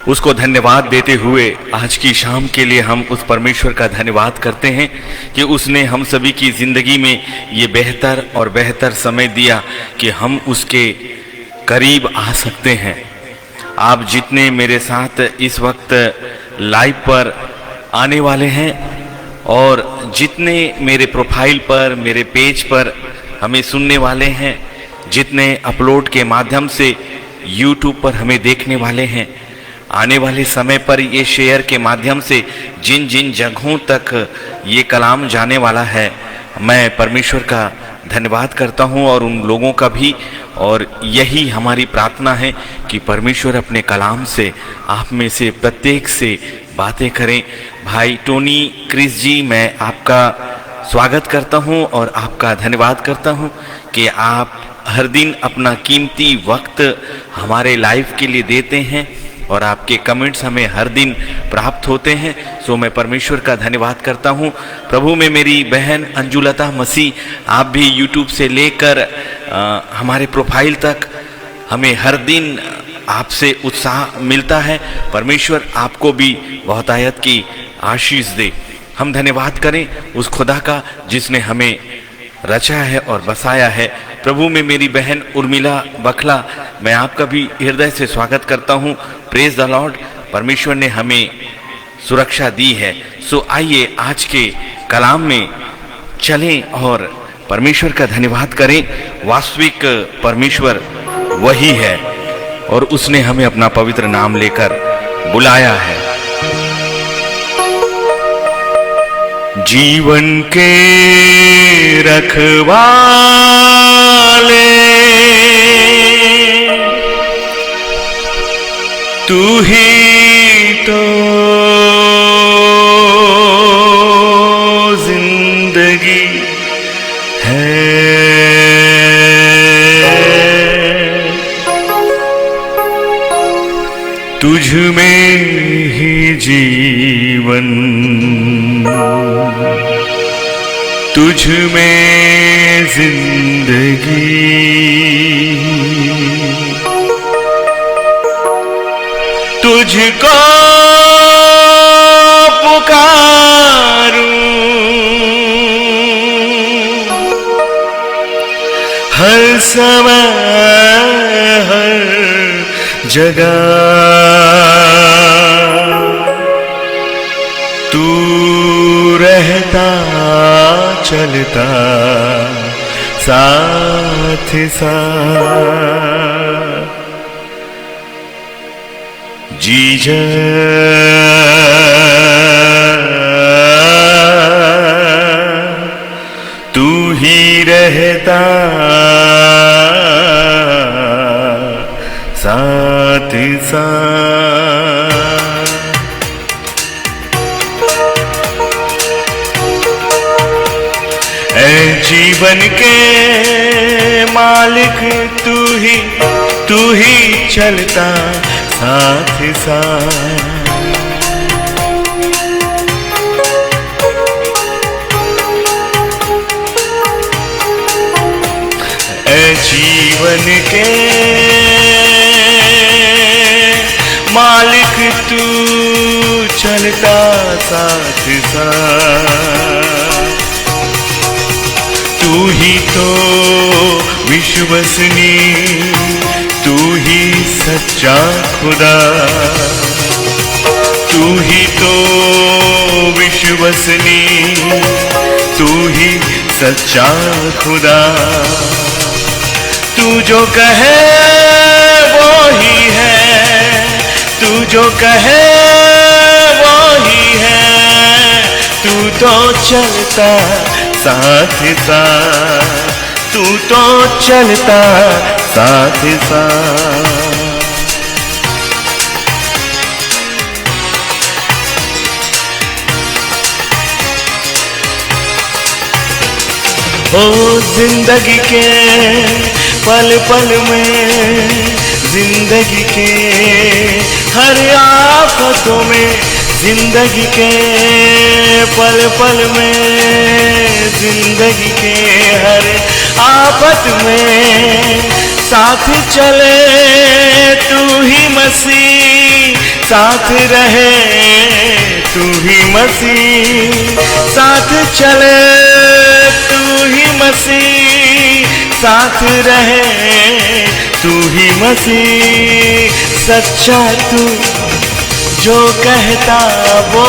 उसको धन्यवाद देते हुए आज की शाम के लिए हम उस परमेश्वर का धन्यवाद करते हैं कि उसने हम सभी की ज़िंदगी में ये बेहतर और बेहतर समय दिया कि हम उसके करीब आ सकते हैं। आप जितने मेरे साथ इस वक्त लाइव पर आने वाले हैं और जितने मेरे प्रोफाइल पर, मेरे पेज पर हमें सुनने वाले हैं, जितने अपलोड के माध्यम से यूट्यूब पर हमें देखने वाले हैं, आने वाले समय पर ये शेयर के माध्यम से जिन जिन जगहों तक ये कलाम जाने वाला है, मैं परमेश्वर का धन्यवाद करता हूँ और उन लोगों का भी। और यही हमारी प्रार्थना है कि परमेश्वर अपने कलाम से आप में से प्रत्येक से बातें करें। भाई टोनी क्रिस जी, मैं आपका स्वागत करता हूँ और आपका धन्यवाद करता हूँ कि आप हर दिन अपना कीमती वक्त हमारे लाइव के लिए देते हैं और आपके कमेंट्स हमें हर दिन प्राप्त होते हैं। सो मैं परमेश्वर का धन्यवाद करता हूँ। प्रभु में मेरी बहन अंजुलता मसीह, आप भी यूट्यूब से लेकर हमारे प्रोफाइल तक हमें हर दिन आपसे उत्साह मिलता है। परमेश्वर आपको भी बहुतायत की आशीष दे। हम धन्यवाद करें उस खुदा का जिसने हमें रचा है और बसाया है। प्रभु में मेरी बहन उर्मिला बखला, मैं आपका भी हृदय से स्वागत करता हूँ। Praise the Lord. परमेश्वर ने हमें सुरक्षा दी है। सो आइए आज के कलाम में चलें और परमेश्वर का धन्यवाद करें। वास्तविक परमेश्वर वही है और उसने हमें अपना पवित्र नाम लेकर बुलाया है। जीवन के रखवाले तू ही तो जिंदगी है, तुझ में ही जीवन, तुझ में जिंदगी, तुझको पुकारूं हर समय हर जगह, तू रहता चलता साथ साथ, जीजा तू ही रहता साथ साथ। ऐ जीवन के मालिक तू ही चलता साथ साथ, ऐ जीवन के मालिक तू चलता साथ साथ, तू ही तो विश्वसनीय, तू ही सच्चा खुदा, तू ही तो विश्वसनीय, तू ही सच्चा खुदा, तू जो कहे वो ही है, तू जो कहे वो ही है, तू तो चलता साथ साथ, तू तो चलता साथ साथ। ओ जिंदगी के पल पल में, जिंदगी के हर आफतों में, जिंदगी के पल पल में, जिंदगी के हर आफत में साथ चले तू ही मसीह, साथ रहे तू ही मसीह, साथ चले तू ही मसीह, साथ रहे तू ही मसीह। सच्चा तू जो कहता वो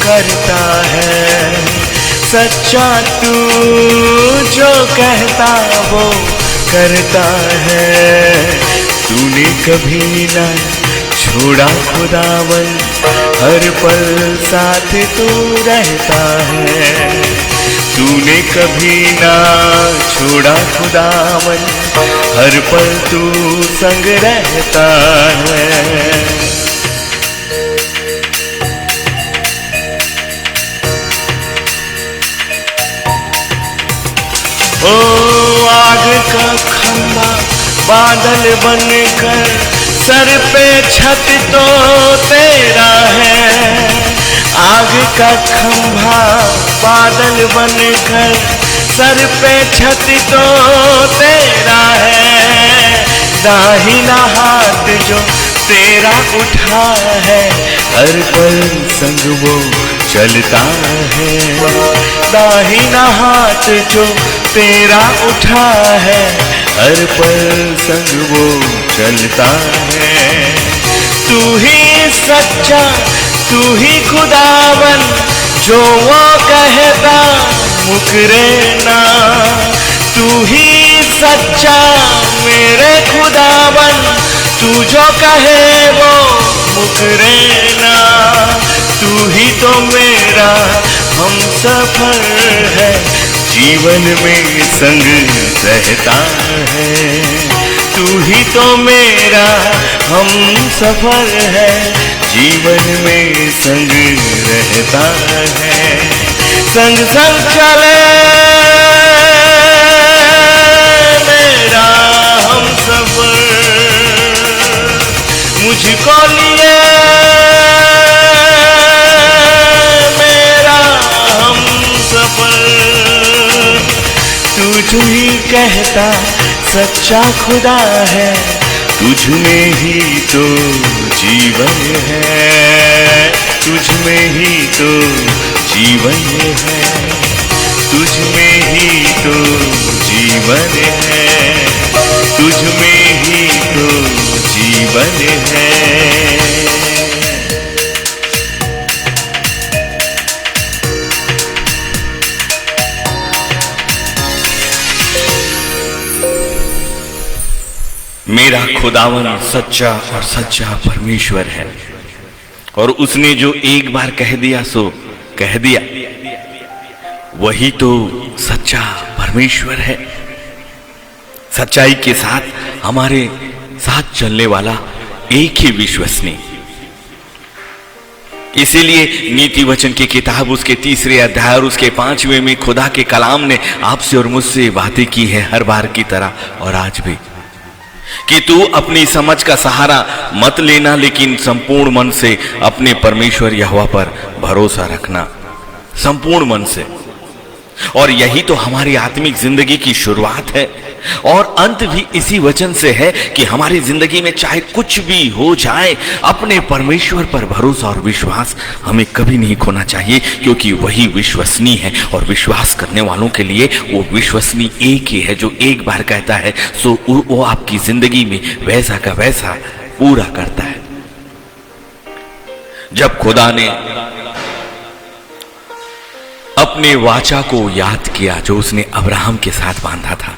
करता है, सच्चा तू जो कहता वो करता है। तूने कभी ना छोड़ा खुदावन, हर पल साथ तू रहता है। तूने कभी ना छोड़ा खुदावन, हर पल तू संग रहता है। ओ आग का खंभा बादल बनकर, सर पे छत तो तेरा है। आग का खंभा बादल बनकर, सर पे छत तो तेरा है। दाहिना हाथ जो तेरा उठा है, हर पल संग वो चलता है। दाहिना हाथ जो तेरा उठा है, हर पल संग वो चलता है। तू ही सच्चा तू ही खुदावन, जो वो कहता मुकरे ना। तू ही सच्चा मेरे खुदावन, तू जो कहे वो मुकरे ना। तू ही तो मेरा हम सफर है, जीवन में संग रहता है। तू ही तो मेरा हम सफर है, जीवन में संग रहता है। संग संग चले मेरा हम सफर, मुझको लिए मेरा हम सफर। तू ही कहता सच्चा खुदा है, तुझ में ही तो जीवन है, तुझ में ही तो जीवन है, तुझ में ही तो जीवन है, तुझ में ही तो जीवन है। मेरा खुदावन सच्चा और सच्चा परमेश्वर है, और उसने जो एक बार कह दिया सो कह दिया, वही तो सच्चा परमेश्वर है। सच्चाई के साथ हमारे साथ चलने वाला एक ही विश्वसनीय। इसीलिए नीति वचन की किताब उसके 3 अध्याय और उसके 5वें में खुदा के कलाम ने आपसे और मुझसे बातें की है हर बार की तरह और आज भी, कि तू अपनी समझ का सहारा मत लेना, लेकिन संपूर्ण मन से अपने परमेश्वर यहोवा पर भरोसा रखना, संपूर्ण मन से। और यही तो हमारी आत्मिक जिंदगी की शुरुआत है और अंत भी इसी वचन से है कि हमारी जिंदगी में चाहे कुछ भी हो जाए, अपने परमेश्वर पर भरोसा और विश्वास हमें कभी नहीं खोना चाहिए, क्योंकि वही विश्वसनीय है। और विश्वास करने वालों के लिए वो विश्वसनीय एक ही है, जो एक बार कहता है सो वो आपकी जिंदगी में वैसा का वैसा पूरा करता है। जब खुदा ने अपने वाचा को याद किया जो उसने अब्राहम के साथ बांधा था,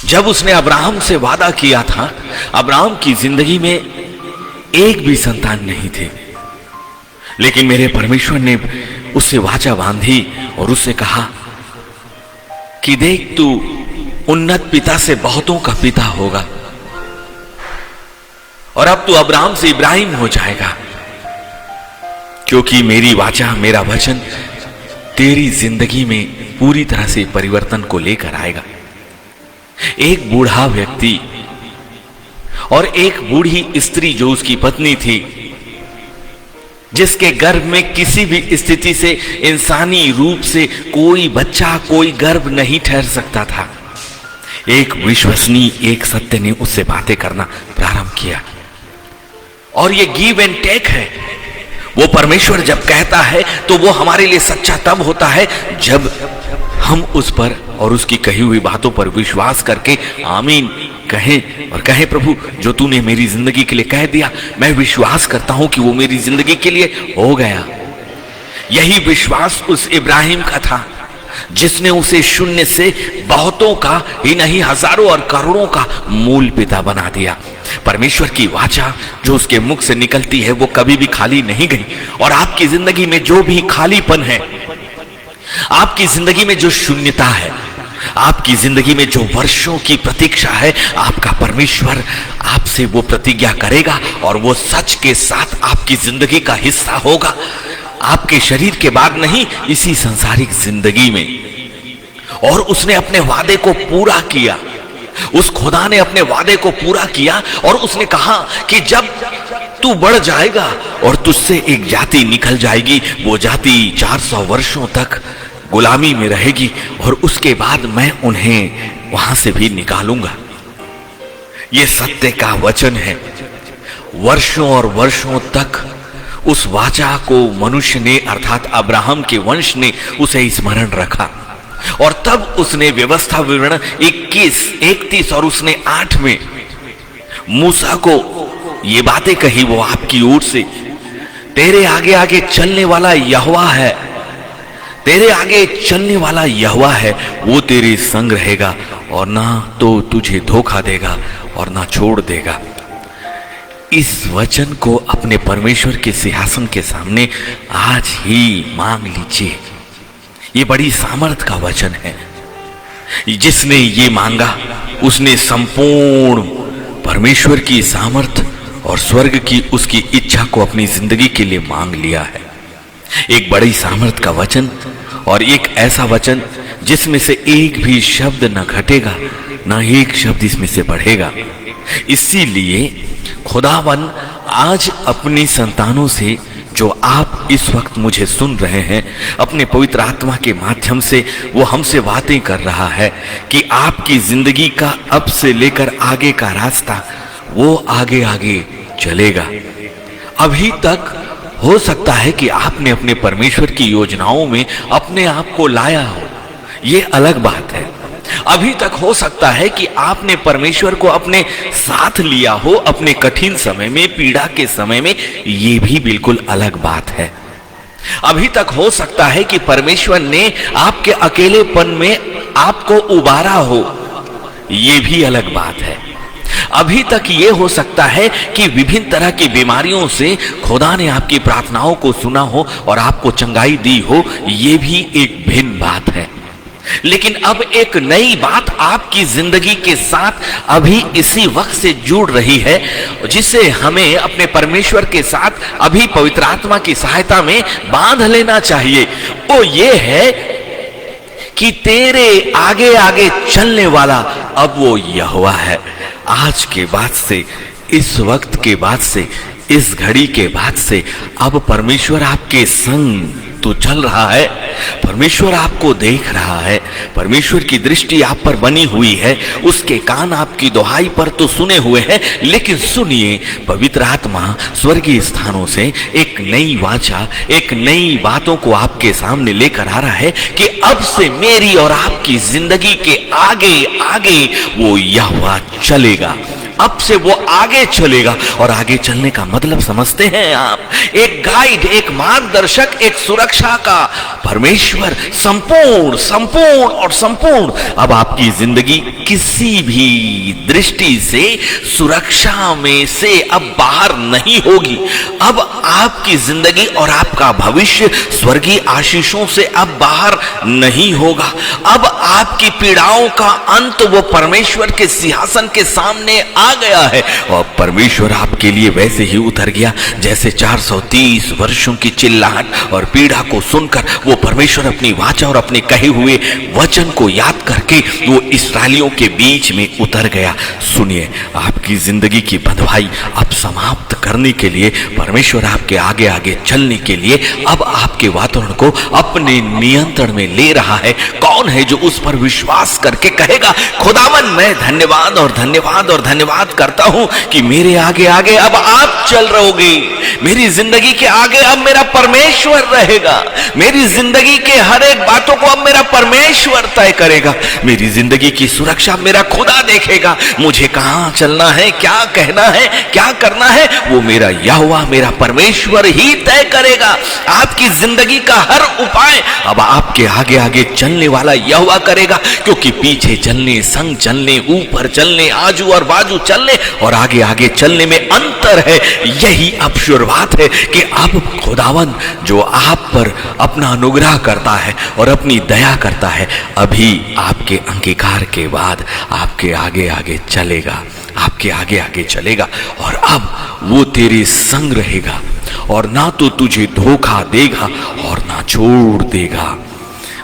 जब उसने अब्राहम से वादा किया था, अब्राहम की जिंदगी में एक भी संतान नहीं थे, लेकिन मेरे परमेश्वर ने उससे वाचा बांधी और उससे कहा कि देख, तू उन्नत पिता से बहुतों का पिता होगा, और अब तू अब्राहम से इब्राहिम हो जाएगा, क्योंकि मेरी वाचा, मेरा वचन तेरी जिंदगी में पूरी तरह से परिवर्तन को लेकर आएगा। एक बूढ़ा व्यक्ति और एक बूढ़ी स्त्री जो उसकी पत्नी थी, जिसके गर्भ में किसी भी स्थिति से इंसानी रूप से कोई बच्चा, कोई गर्भ नहीं ठहर सकता था, एक विश्वसनीय, एक सत्य ने उससे बातें करना प्रारंभ किया। और ये गिव एंड टेक है। वो परमेश्वर जब कहता है तो वो हमारे लिए सच्चा तब होता है जब हम उस पर और उसकी कही हुई बातों पर विश्वास करके आमीन कहें और कहें, प्रभु जो तूने मेरी जिंदगी के लिए कह दिया, मैं विश्वास करता हूं कि वो मेरी जिंदगी के लिए हो गया। यही विश्वास उस इब्राहिम का था जिसने उसे शून्य से बहुतों का ही नहीं, हजारों और करोड़ों का मूल पिता बना दिया। परमेश्वर की वाचा जो उसके मुख से निकलती है वो कभी भी खाली नहीं गई। और आपकी जिंदगी में जो भी खालीपन है, आपकी जिंदगी में जो शून्यता है, आपकी जिंदगी में जो वर्षों की प्रतीक्षा है, आपका परमेश्वर आपसे वो प्रतिज्ञा करेगा और वो सच के साथ आपकी जिंदगी का हिस्सा होगा। आपके शरीर के बाद नहीं, इसी सांसारिक जिंदगी में। और उसने अपने वादे को पूरा किया। उस खुदा ने अपने वादे को पूरा किया और उसने कहा कि जब तू बढ़ जाएगा और तुझसे एक जाति निकल जाएगी, वो जाति 400 वर्षों तक गुलामी में रहेगी और उसके बाद मैं उन्हें वहां से भी निकालूंगा। ये सत्य का वचन है। वर्षों और वर्षों तक उस वाचा को मनुष्य ने अर्थात अब्राहम के वंश ने उसे स्मरण रखा और तब उसने व्यवस्था विवरण 21, 31 और उसने 8 में मूसा को ये बातें कही, वो आपकी ओर से तेरे आगे आगे चलने वाला यहोवा है, तेरे आगे चलने वाला यहोवा है, वो तेरे संग रहेगा और ना तो तुझे धोखा देगा और ना छोड़ देगा। इस वचन को अपने परमेश्वर के सिंहासन के सामने आज ही मांग लीजिए। ये बड़ी सामर्थ का वचन है। जिसने ये मांगा उसने संपूर्ण परमेश्वर की सामर्थ और स्वर्ग की उसकी इच्छा को अपनी जिंदगी के लिए मांग लिया है। एक बड़ी सामर्थ का वचन और एक ऐसा वचन जिसमें से एक भी शब्द न घटेगा, ना एक शब्द इसमें से बढ़ेगा। इसीलिए खुदावन आज अपनी संतानों से, जो आप इस वक्त मुझे सुन रहे हैं, अपने पवित्र आत्मा के माध्यम से वो हमसे बातें कर रहा है कि आपकी जिंदगी का अब से लेकर आगे का रास्ता वो आगे आगे चलेगा। अभी तक हो सकता है कि आपने अपने परमेश्वर की योजनाओं में अपने आप को लाया हो, ये अलग बात है। अभी तक हो सकता है कि आपने परमेश्वर को अपने साथ लिया हो अपने कठिन समय में, पीड़ा के समय में, ये भी बिल्कुल अलग बात है। अभी तक हो सकता है कि परमेश्वर ने आपके अकेलेपन में आपको उबारा हो, ये भी अलग बात है। अभी तक ये हो सकता है कि विभिन्न तरह की बीमारियों से खुदा ने आपकी प्रार्थनाओं को सुना हो और आपको चंगाई दी हो, ये भी एक भिन्न बात है। लेकिन अब एक नई बात आपकी जिंदगी के साथ अभी इसी वक्त से जुड़ रही है, जिसे हमें अपने परमेश्वर के साथ अभी पवित्र आत्मा की सहायता में बांध लेना चाहिए। वो ये है कि तेरे आगे आगे चलने वाला अब वो यहोवा है। आज के बाद से, इस वक्त के बाद से, इस घड़ी के बाद से अब परमेश्वर आपके संग तो चल रहा है, परमेश्वर आपको देख रहा है, परमेश्वर की दृष्टि आप पर बनी हुई है, उसके कान आपकी दुहाई पर तो सुने हुए हैं। लेकिन सुनिए, पवित्र आत्मा स्वर्गीय स्थानों से एक नई वाचा, एक नई बातों को आपके सामने लेकर आ रहा है कि अब से मेरी और आपकी जिंदगी के आगे आगे वो यहोवा चलेगा। अब से वो आगे चलेगा। और आगे चलने का मतलब समझते हैं आप? एक गाइड, एक मार्गदर्शक, एक सुरक्षा का परमेश्वर संपूर्ण संपूर्ण और संपूर्ण अब आपकी जिंदगी किसी भी दृष्टि से सुरक्षा में से अब बाहर नहीं होगी। अब आपकी जिंदगी और आपका भविष्य स्वर्गीय आशीषों से अब बाहर नहीं होगा। अब आपकी पीड़ाओं का अंत वो परमेश्वर के सिंहासन के सामने आ गया है और परमेश्वर आपके लिए वैसे ही उतर गया जैसे 430 वर्षों की चिल्लाहट और पीड़ा को सुनकर वो परमेश्वर अपनी वाचा और अपने कहे हुए वचन को याद करके वो इस्राएलियों के बीच में उतर गया। सुनिए, आपकी जिंदगी की बंधुआई अब समाप्त करने के लिए परमेश्वर आपके आगे आगे चलने के लिए अब आपके वातावरण को अपने नियंत्रण में ले रहा है। कौन है जो उस पर विश्वास करके कहेगा, खुदावन मैं धन्यवाद और धन्यवाद और धन्यवाद करता हूं कि मेरे आगे आगे अब आप चल रहोगे, मेरी जिंदगी के आगे अब मेरा परमेश्वर रहेगा, मेरी जिंदगी के हर एक बातों को अब मेरा परमेश्वर तय करेगा, मेरी जिंदगी की सुरक्षा मेरा खुदा देखेगा। मुझे कहां चलना है, क्या कहना है, क्या करना है, वो मेरा यहोवा मेरा परमेश्वर ही तय करेगा। आपकी जिंदगी का हर उपाय अब आपके आगे आगे चलने वाला यहोवा करेगा, क्योंकि पीछे चलने, संग चलने, ऊपर चलने, आजू और बाजू चलने और आगे आगे चलने में अंतर है। यही अब शुरुआत है कि अब खुदावन जो आप पर अपना अनुग्रह करता है और अपनी दया करता है, अभी आपके अंगीकार के बाद आपके आगे आगे चलेगा, आपके आगे आगे चलेगा और अब वो तेरे संग रहेगा और ना तो तुझे धोखा देगा और ना छोड़ देगा।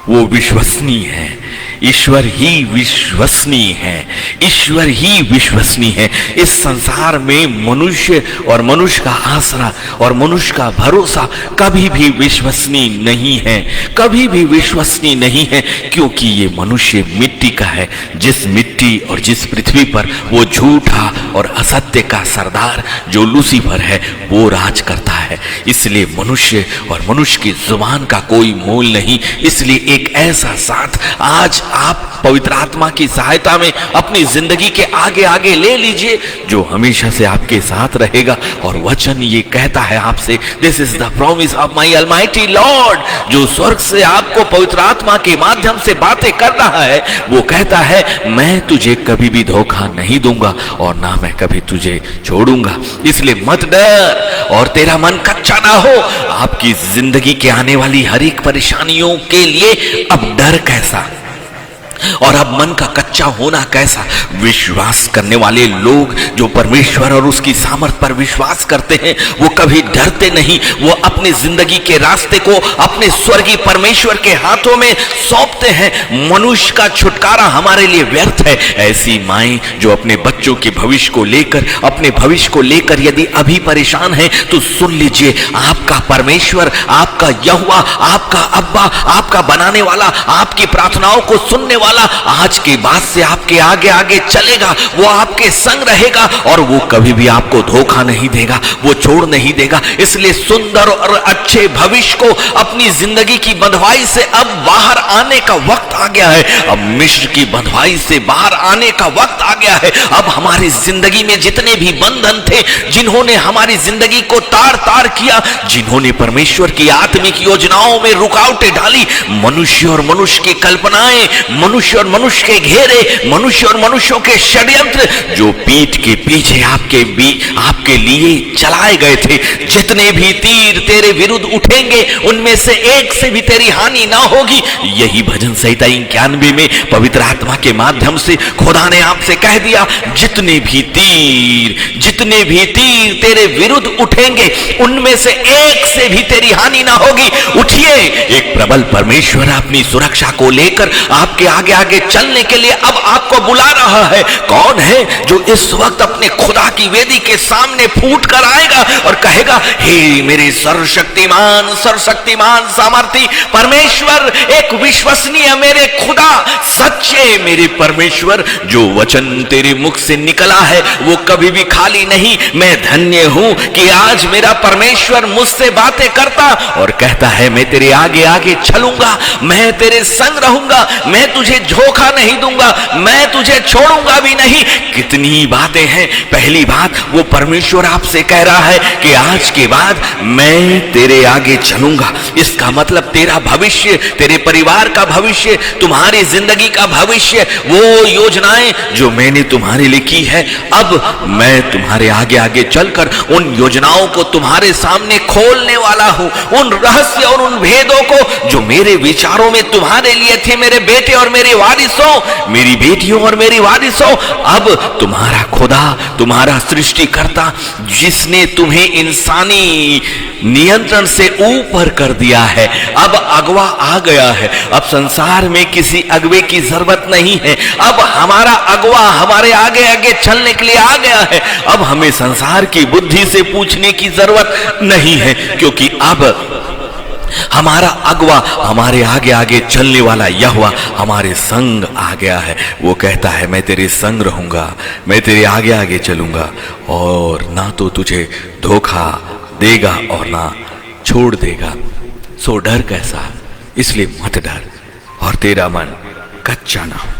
वो विश्वसनीय है, ईश्वर ही विश्वसनीय है, ईश्वर ही विश्वसनीय है। इस संसार में मनुष्य और मनुष्य का आसरा और मनुष्य का भरोसा कभी भी विश्वसनीय नहीं है, कभी भी विश्वसनीय नहीं है, क्योंकि ये मनुष्य मिट्टी का है। जिस मिट्टी और जिस पृथ्वी पर वो झूठा और असत्य का सरदार जो लूसीफर है वो राज करता है, इसलिए मनुष्य और मनुष्य की जुबान का कोई मोल नहीं। इसलिए एक ऐसा साथ आज आप पवित्र आत्मा की सहायता में अपनी जिंदगी के आगे आगे ले लीजिए, जो हमेशा से आपके साथ रहेगा। और वचन ये कहता है आपसे, this is the promise of my almighty Lord, जो स्वर्ग से आपको पवित्र आत्मा के माध्यम से बातें कर रहा है। वो कहता है, मैं तुझे कभी भी धोखा नहीं दूंगा और ना मैं कभी तुझे छोड़ूंगा, इसलिए मत डर और तेरा मन कच्चा ना हो। आपकी जिंदगी के आने वाली हर एक परेशानियों के लिए अब डर कैसा और अब मन का कच्चा होना कैसा। विश्वास करने वाले लोग जो परमेश्वर और उसकी सामर्थ पर विश्वास करते हैं वो कभी डरते नहीं, वो अपनी जिंदगी के रास्ते को अपने स्वर्गीय परमेश्वर के हाथों में सौंपते हैं। मनुष्य का छुटकारा हमारे लिए व्यर्थ है। ऐसी माएं जो अपने बच्चों के भविष्य को लेकर, अपने भविष्य को लेकर यदि अभी परेशान है तो सुन लीजिए, आपका परमेश्वर, आपका यहोवा, आपका अब्बा, आपका बनाने वाला, आपकी प्रार्थनाओं को सुनने वाला आज के बाद से आपके आगे आगे चलेगा। वो आपके संग रहेगा और वो कभी भी आपको धोखा नहीं देगा, वो छोड़ नहीं देगा। इसलिए सुंदर और अच्छे भविष्य को अपनी जिंदगी की बंधुआई से अब बाहर आने का वक्त आ गया है। अब मिस्र की बंधुआई से बाहर आने का वक्त आ गया है। अब हमारी जिंदगी में जितने भी बंधन थे, जिन्होंने हमारी जिंदगी को तार तार किया, जिन्होंने परमेश्वर की आत्मिक योजनाओं में रुकावटें डाली, मनुष्य और मनुष्य की कल्पनाएं, मनुष्य और मनुष्य के घेरे, मनुष्य और मनुष्यों के षड्यंत्र जो पीठ के पीछे आपके लिए चलाए गए थे, जितने भी तीर तेरे विरुद्ध उठेंगे उनमें से एक से भी तेरी हानि ना होगी। यही भजन संहिता 91 में पवित्र आत्मा के माध्यम से खुदा ने आपसे कह दिया, जितने भी तीर तेरे विरुद्ध उठेंगे उनमें से एक से भी तेरी हानि ना होगी। उठिए, एक प्रबल परमेश्वर अपनी सुरक्षा को लेकर आपके आगे आगे चलने के लिए अब आपको बुला रहा है। कौन है जो इस वक्त अपने खुदा की वेदी के सामने फूट कर आएगा और कहेगा, हे मेरे सर्वशक्तिमान सामर्थी परमेश्वर, एक विश्वसनीय मेरे खुदा, सच्चे मेरे परमेश्वर, जो वचन तेरे मुख से निकला है वो कभी भी खाली नहीं। मैं धन्य हूं कि आज मेरा परमेश्वर मुझसे बातें करता और कहता है, मैं तेरे आगे आगे चलूंगा, मैं तेरे संग रहूंगा, मैं तुझे धोखा नहीं दूंगा, मैं तुझे छोड़ूंगा भी नहीं। कितनी बातें हैं। पहली बात, वो परमेश्वर आपसे कह रहा है कि आज के बाद मैं तेरे आगे चलूंगा। इसका मतलब तेरा भविष्य, तेरे परिवार का भविष्य, तुम्हारी जिंदगी का भविष्य, वो योजनाएं जो मैंने तुम्हारे लिए की है, अब मैं तुम्हारे आगे आगे चलकर उन योजनाओं को तुम्हारे सामने खोलने वाला हूं। उन रहस्य और उन भेदों को जो मेरे विचारों में तुम्हारे लिए थे, मेरे बेटे और मेरे मेरे वारिसों, मेरी बेटियों और मेरी वारिसों, अब तुम्हारा खुदा, तुम्हारा सृष्टिकर्ता, जिसने तुम्हें इंसानी नियंत्रण से ऊपर कर दिया है, अब अगवा आ गया है। अब संसार में किसी अगवे की जरूरत नहीं है। अब हमारा अगवा हमारे आगे आगे चलने के लिए आ गया है। अब हमें संसार की बुद्धि से पूछने की जरूरत नहीं है, क्योंकि अब हमारा अगवा, हमारे आगे आगे चलने वाला यहोवा हमारे संग आ गया है। वो कहता है मैं तेरे संग रहूंगा, मैं तेरे आगे आगे चलूंगा, और ना तो तुझे धोखा देगा और ना छोड़ देगा। सो डर कैसा, इसलिए मत डर, और तेरा मन कच्चा ना हो।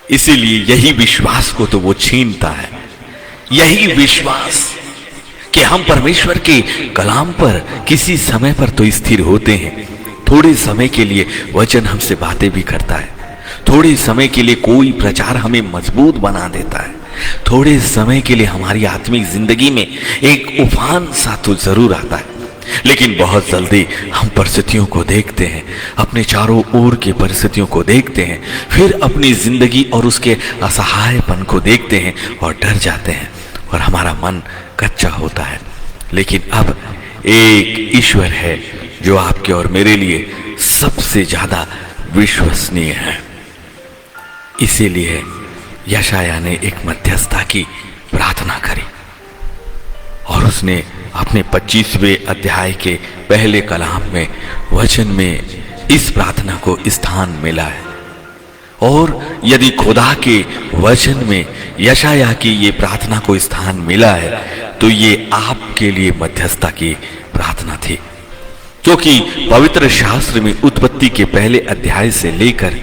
इसीलिए यही विश्वास को तो वो छीनता है, यही विश्वास कि हम परमेश्वर के कलाम पर किसी समय पर तो स्थिर होते हैं। थोड़े समय के लिए वचन हमसे बातें भी करता है, थोड़े समय के लिए कोई प्रचार हमें मजबूत बना देता है, थोड़े समय के लिए हमारी आत्मिक जिंदगी में एक उफान सा तो जरूर आता है, लेकिन बहुत जल्दी हम परिस्थितियों को देखते हैं, अपने चारों ओर की परिस्थितियों को देखते हैं, फिर अपनी जिंदगी और उसके असहायपन को देखते हैं और डर जाते हैं, और हमारा मन कच्चा होता है। लेकिन अब एक ईश्वर है जो आपके और मेरे लिए सबसे ज्यादा विश्वसनीय है। इसीलिए यशायाह ने एक मध्यस्थता की प्रार्थना करी, और उसने अपने 25वें अध्याय के पहले कलाम में, वचन में इस प्रार्थना को स्थान मिला है। और यदि खुदा के वचन में यशायाह की ये प्रार्थना को स्थान मिला है, तो ये आपके लिए मध्यस्थता की प्रार्थना थी, क्योंकि पवित्र शास्त्र में उत्पत्ति के पहले अध्याय से लेकर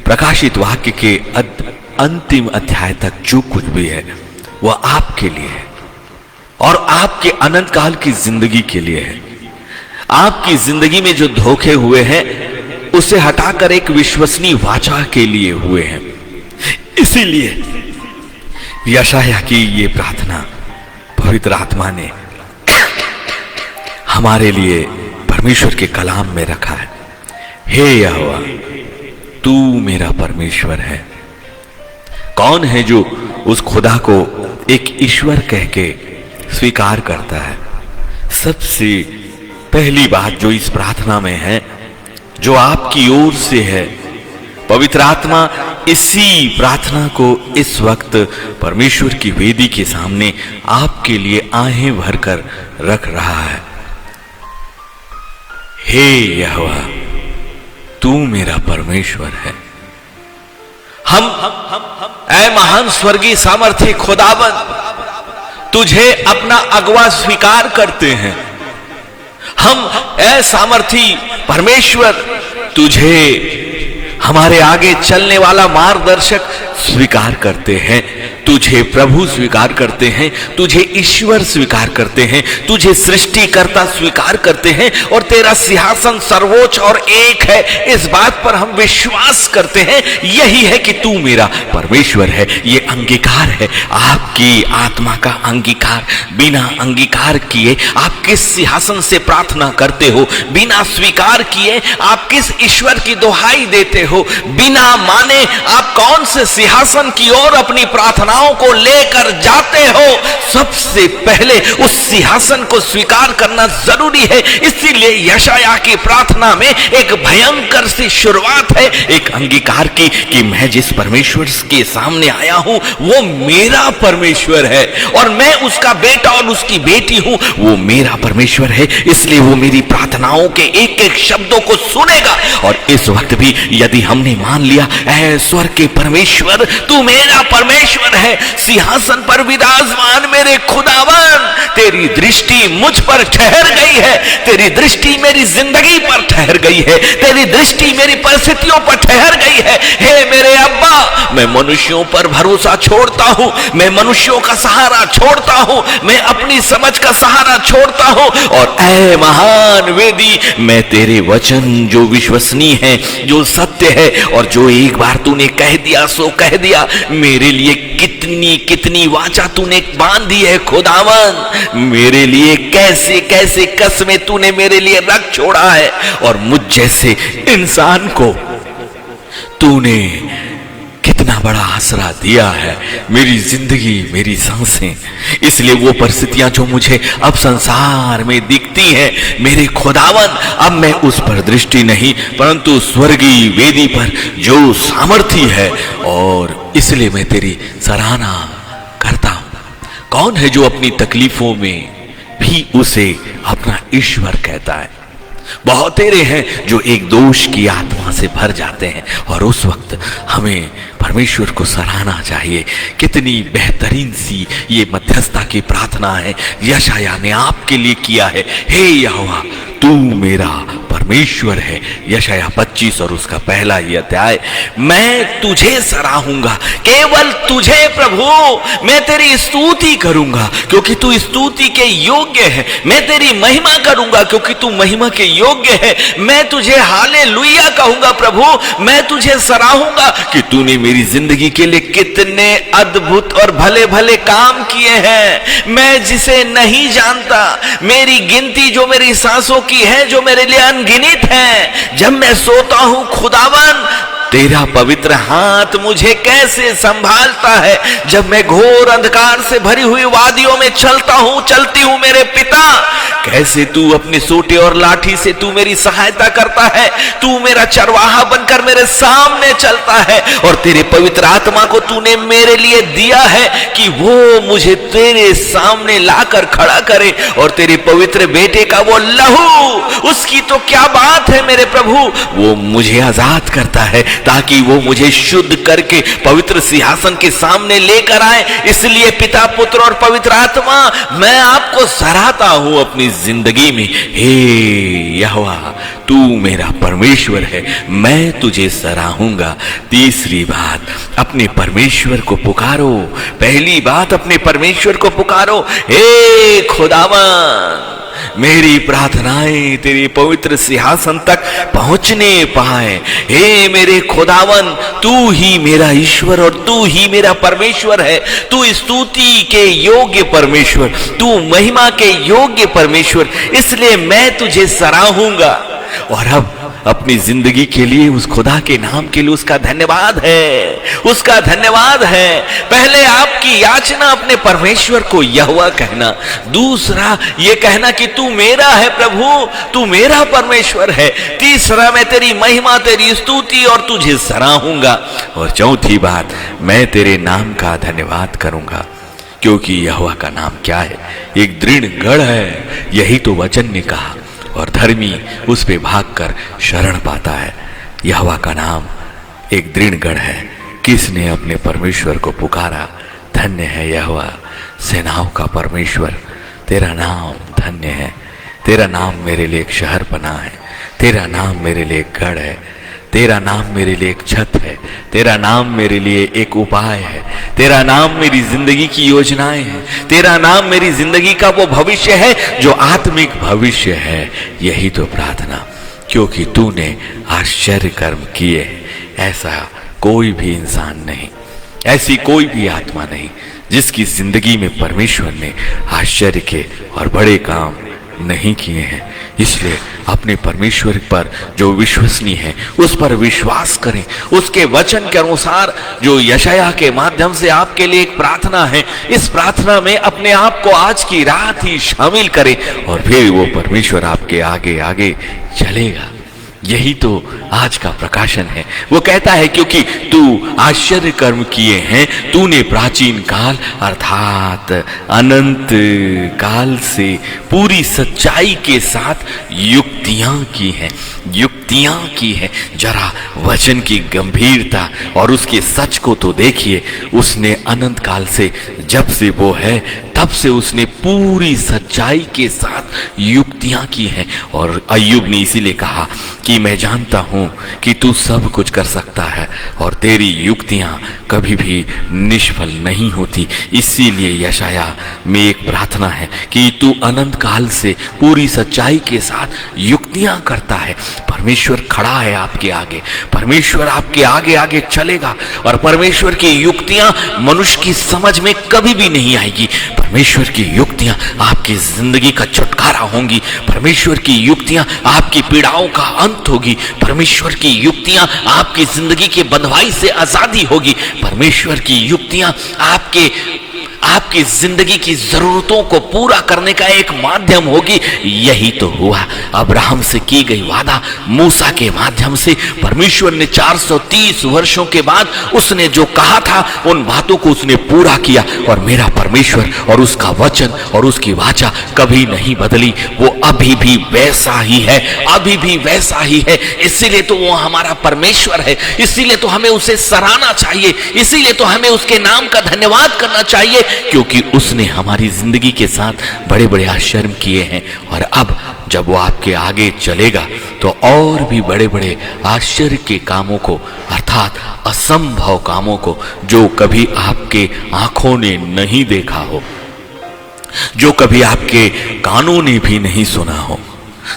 प्रकाशित वाक्य के अंतिम अध्याय तक जो कुछ भी है वह आपके लिए है, और आपके अनंत काल की जिंदगी के लिए है। आपकी जिंदगी में जो धोखे हुए हैं उसे हटाकर एक विश्वसनीय वाचा के लिए हुए हैं। इसीलिए यशायाह की ये प्रार्थना पवित्र आत्मा ने हमारे लिए परमेश्वर के कलाम में रखा है। हे यहोवा, तू मेरा परमेश्वर है। कौन है जो उस खुदा को एक ईश्वर कह के स्वीकार करता है? सबसे पहली बात जो इस प्रार्थना में है, जो आपकी ओर से है, पवित्र आत्मा इसी प्रार्थना को इस वक्त परमेश्वर की वेदी के सामने आपके लिए आहें भरकर रख रहा है। हे यहोवा, तू मेरा परमेश्वर है। हम ऐ महान स्वर्गीय सामर्थ्य खुदावन, तुझे अपना अगवा स्वीकार करते हैं। हम ऐ सामर्थी परमेश्वर, तुझे हमारे आगे चलने वाला मार्गदर्शक स्वीकार करते हैं, तुझे प्रभु स्वीकार करते हैं, तुझे ईश्वर स्वीकार करते हैं, तुझे सृष्टिकर्ता स्वीकार करते हैं, और तेरा सिंहासन सर्वोच्च और एक है, इस बात पर हम विश्वास करते हैं। यही है कि तू मेरा परमेश्वर है। ये अंगीकार है, आपकी आत्मा का अंगीकार। बिना अंगीकार किए आप किस सिंहासन से प्रार्थना करते हो? बिना स्वीकार किए आप किस ईश्वर की दुहाई देते हो? बिना माने आप कौन से सिंहासन की ओर अपनी प्रार्थनाओं को लेकर जाते हो? सबसे पहले उस सिंहासन को स्वीकार करना जरूरी है। इसीलिए यशायाह की प्रार्थना में एक भयंकर सी शुरुआत है, एक अंगीकार की कि मैं जिस परमेश्वर के सामने आया हूं वो मेरा परमेश्वर है, और मैं उसका बेटा और उसकी बेटी हूं। वो मेरा परमेश्वर है, इसलिए वो मेरी प्रार्थनाओं के एक एक शब्दों को सुनेगा। और इस वक्त भी यदि हमने मान लिया, ऐ स्वर्ग के परमेश्वर, तू मेरा परमेश्वर है, सिंहासन पर विराजमान मेरे खुदावन, तेरी दृष्टि मुझ पर ठहर गई है, तेरी दृष्टि मेरी जिंदगी पर ठहर गई है, तेरी दृष्टि मेरी परिस्थितियों पर ठहर गई है। हे मेरे अब्बा, मैं मनुष्यों पर भरोसा छोड़ता हूं, मैं मनुष्यों का सहारा छोड़ता हूं, मैं अपनी समझ का सहारा छोड़ता हूं, और ऐ महान वेदी, मैं तेरे वचन जो विश्वसनीय है, जो सत्य है, और जो एक बार तूने कह दिया सो कह दिया, मेरे लिए कितनी कितनी वाचा तूने बांधी है खुदावन, मेरे लिए कैसे कैसे कसमें तूने मेरे लिए रख छोड़ा है, और मुझ जैसे इंसान को तूने कितना बड़ा आसरा दिया है, मेरी जिंदगी, मेरी सांसें। इसलिए वो परिस्थितियां जो मुझे अब संसार में दिखती हैं, मेरे खुदावन, अब मैं उस पर दृष्टि नहीं परंतु स्वर्गीय वेदी पर जो सामर्थ्य है, और इसलिए मैं तेरी सराहना करता हूं। कौन है जो अपनी तकलीफों में भी उसे अपना ईश्वर कहता है? बहुत तेरे हैं जो एक दोष की आत्मा से भर जाते हैं, और उस वक्त हमें परमेश्वर को सराहना चाहिए। कितनी बेहतरीन सी ये मध्यस्थता की प्रार्थना है यशायाह ने आपके लिए किया है। हे यहोवा, तू मेरा परमेश्वर है। यशायाह 25 और उसका पहला ही अध्याय। मैं तुझे सराहूंगा, केवल तुझे प्रभु मैं तेरी स्तुति करूंगा क्योंकि तू स्तुति के योग्य है। मैं तेरी महिमा करूंगा क्योंकि तू महिमा के योग्य है। मैं तुझे हालेलुया कहूंगा प्रभु, मैं तुझे सराहूंगा कि तूने मेरी जिंदगी के लिए कितने अद्भुत और भले भले काम किए हैं। मैं जिसे नहीं जानता, मेरी गिनती जो मेरी सांसों की है, जो मेरे लिए अनगिनत है। जब मैं सोता हूं खुदावन, तेरा पवित्र हाथ मुझे कैसे संभालता है। जब मैं घोर अंधकार से भरी हुई वादियों में चलती हूं मेरे पिता, कैसे तू अपने सोटे और लाठी से तू मेरी सहायता करता है। तू मेरा चरवाहा बनकर मेरे सामने चलता है, और तेरे पवित्र आत्मा को तूने मेरे लिए दिया है कि वो मुझे तेरे सामने लाकर खड़ा करे। और तेरे पवित्र बेटे का वो लहू, उसकी तो क्या बात है मेरे प्रभु, वो मुझे आजाद करता है ताकि वो मुझे शुद्ध करके पवित्र सिंहासन के सामने लेकर आए। इसलिए पिता, पुत्र और पवित्र आत्मा, मैं आपको सराहता हूं अपनी जिंदगी में। हे यहोवा, तू मेरा परमेश्वर है, मैं तुझे सराहूंगा। तीसरी बात, अपने परमेश्वर को पुकारो। पहली बात, अपने परमेश्वर को पुकारो। हे खुदावन, मेरी प्रार्थनाएं तेरे पवित्र सिंहासन तक पहुंचने पाए। हे मेरे खुदावन, तू ही मेरा ईश्वर और तू ही मेरा परमेश्वर है। तू स्तुति के योग्य परमेश्वर, तू महिमा के योग्य परमेश्वर। इसलिए मैं तुझे सराहूंगा। और अब अपनी जिंदगी के लिए, उस खुदा के नाम के लिए उसका धन्यवाद है, उसका धन्यवाद है। पहले आपकी याचना अपने परमेश्वर को यहोवा कहना, दूसरा ये कहना कि तू मेरा है प्रभु, तू मेरा परमेश्वर है। तीसरा, मैं तेरी महिमा, तेरी स्तुति और तुझे सराहूंगा। और चौथी बात, मैं तेरे नाम का धन्यवाद करूंगा क्योंकि यहोवा का नाम क्या है? एक दृढ़ गढ़ है, यही तो वचन ने कहा, और धर्मी उस पे भागकर शरण पाता है। यहोवा का नाम एक दृढ़ गढ़ है। किसने अपने परमेश्वर को पुकारा? धन्य है यहोवा, सेनाओं का परमेश्वर, तेरा नाम धन्य है। तेरा नाम मेरे लिए एक शहर बना है, तेरा नाम मेरे लिए एक गढ़ है, तेरा नाम मेरे लिए एक छत है, तेरा नाम मेरे लिए एक उपाय है, तेरा नाम मेरी जिंदगी की योजनाएं हैं, तेरा नाम मेरी जिंदगी का वो भविष्य है जो आत्मिक भविष्य है। यही तो प्रार्थना, क्योंकि तूने आश्चर्य कर्म किए हैं। ऐसा कोई भी इंसान नहीं, ऐसी कोई भी आत्मा नहीं जिसकी जिंदगी में परमेश्वर ने आश्चर्य के और बड़े काम नहीं किए हैं। इसलिए अपने परमेश्वर पर जो विश्वसनीय है उस पर विश्वास करें। उसके वचन के अनुसार जो यशायाह के माध्यम से आपके लिए एक प्रार्थना है, इस प्रार्थना में अपने आप को आज की रात ही शामिल करें और फिर वो परमेश्वर आपके आगे आगे चलेगा। यही तो आज का प्रकाशन है। वो कहता है क्योंकि तू आश्चर्य कर्म किए हैं, तूने प्राचीन काल अर्थात अनंत काल से पूरी सच्चाई के साथ युक्तियां की हैं, युक्तियां की हैं। जरा वचन की गंभीरता और उसके सच को तो देखिए। उसने अनंत काल से, जब से वो है तब से उसने पूरी सच्चाई के साथ युक्तियां की हैं। और अय्यूब ने इसीलिए कहा कि मैं जानता हूं कि तू सब कुछ कर सकता है और तेरी युक्तियां कभी भी निष्फल नहीं होती। इसीलिए यशायाह में एक प्रार्थना है कि तू अनंत काल से पूरी सच्चाई के साथ युक्तियां करता है। परमेश्वर खड़ा है आपके आगे, परमेश्वर आपके आगे आगे चलेगा और परमेश्वर की युक्तियां मनुष्य की समझ में कभी भी नहीं आएगी। परमेश्वर की युक्तियां आपकी जिंदगी का छुटकारा होंगी। परमेश्वर की युक्तियां आपकी पीड़ाओं का अंत होगी। परमेश्वर की युक्तियां आपकी जिंदगी के बंधुआई से आजादी होगी। परमेश्वर की युक्तियां आपकी जिंदगी की जरूरतों को पूरा करने का एक माध्यम होगी। यही तो हुआ अब्राहम से की गई वादा मूसा के माध्यम से। परमेश्वर ने 430 वर्षों के बाद उसने जो कहा था उन बातों को उसने पूरा किया। और मेरा परमेश्वर और उसका वचन और उसकी वाचा कभी नहीं बदली। वो अभी भी वैसा ही है, अभी भी वैसा ही है। इसीलिए तो वो हमारा परमेश्वर है, इसीलिए तो हमें उसे सराहना चाहिए, इसीलिए तो हमें उसके नाम का धन्यवाद करना चाहिए, क्योंकि उसने हमारी जिंदगी के साथ बड़े बड़े आश्चर्य किए हैं। और अब जब वो आपके आगे चलेगा तो और भी बड़े बड़े आश्चर्य के कामों को, अर्थात असंभव कामों को, जो कभी आपके आंखों ने नहीं देखा हो, जो कभी आपके कानों ने भी नहीं सुना हो,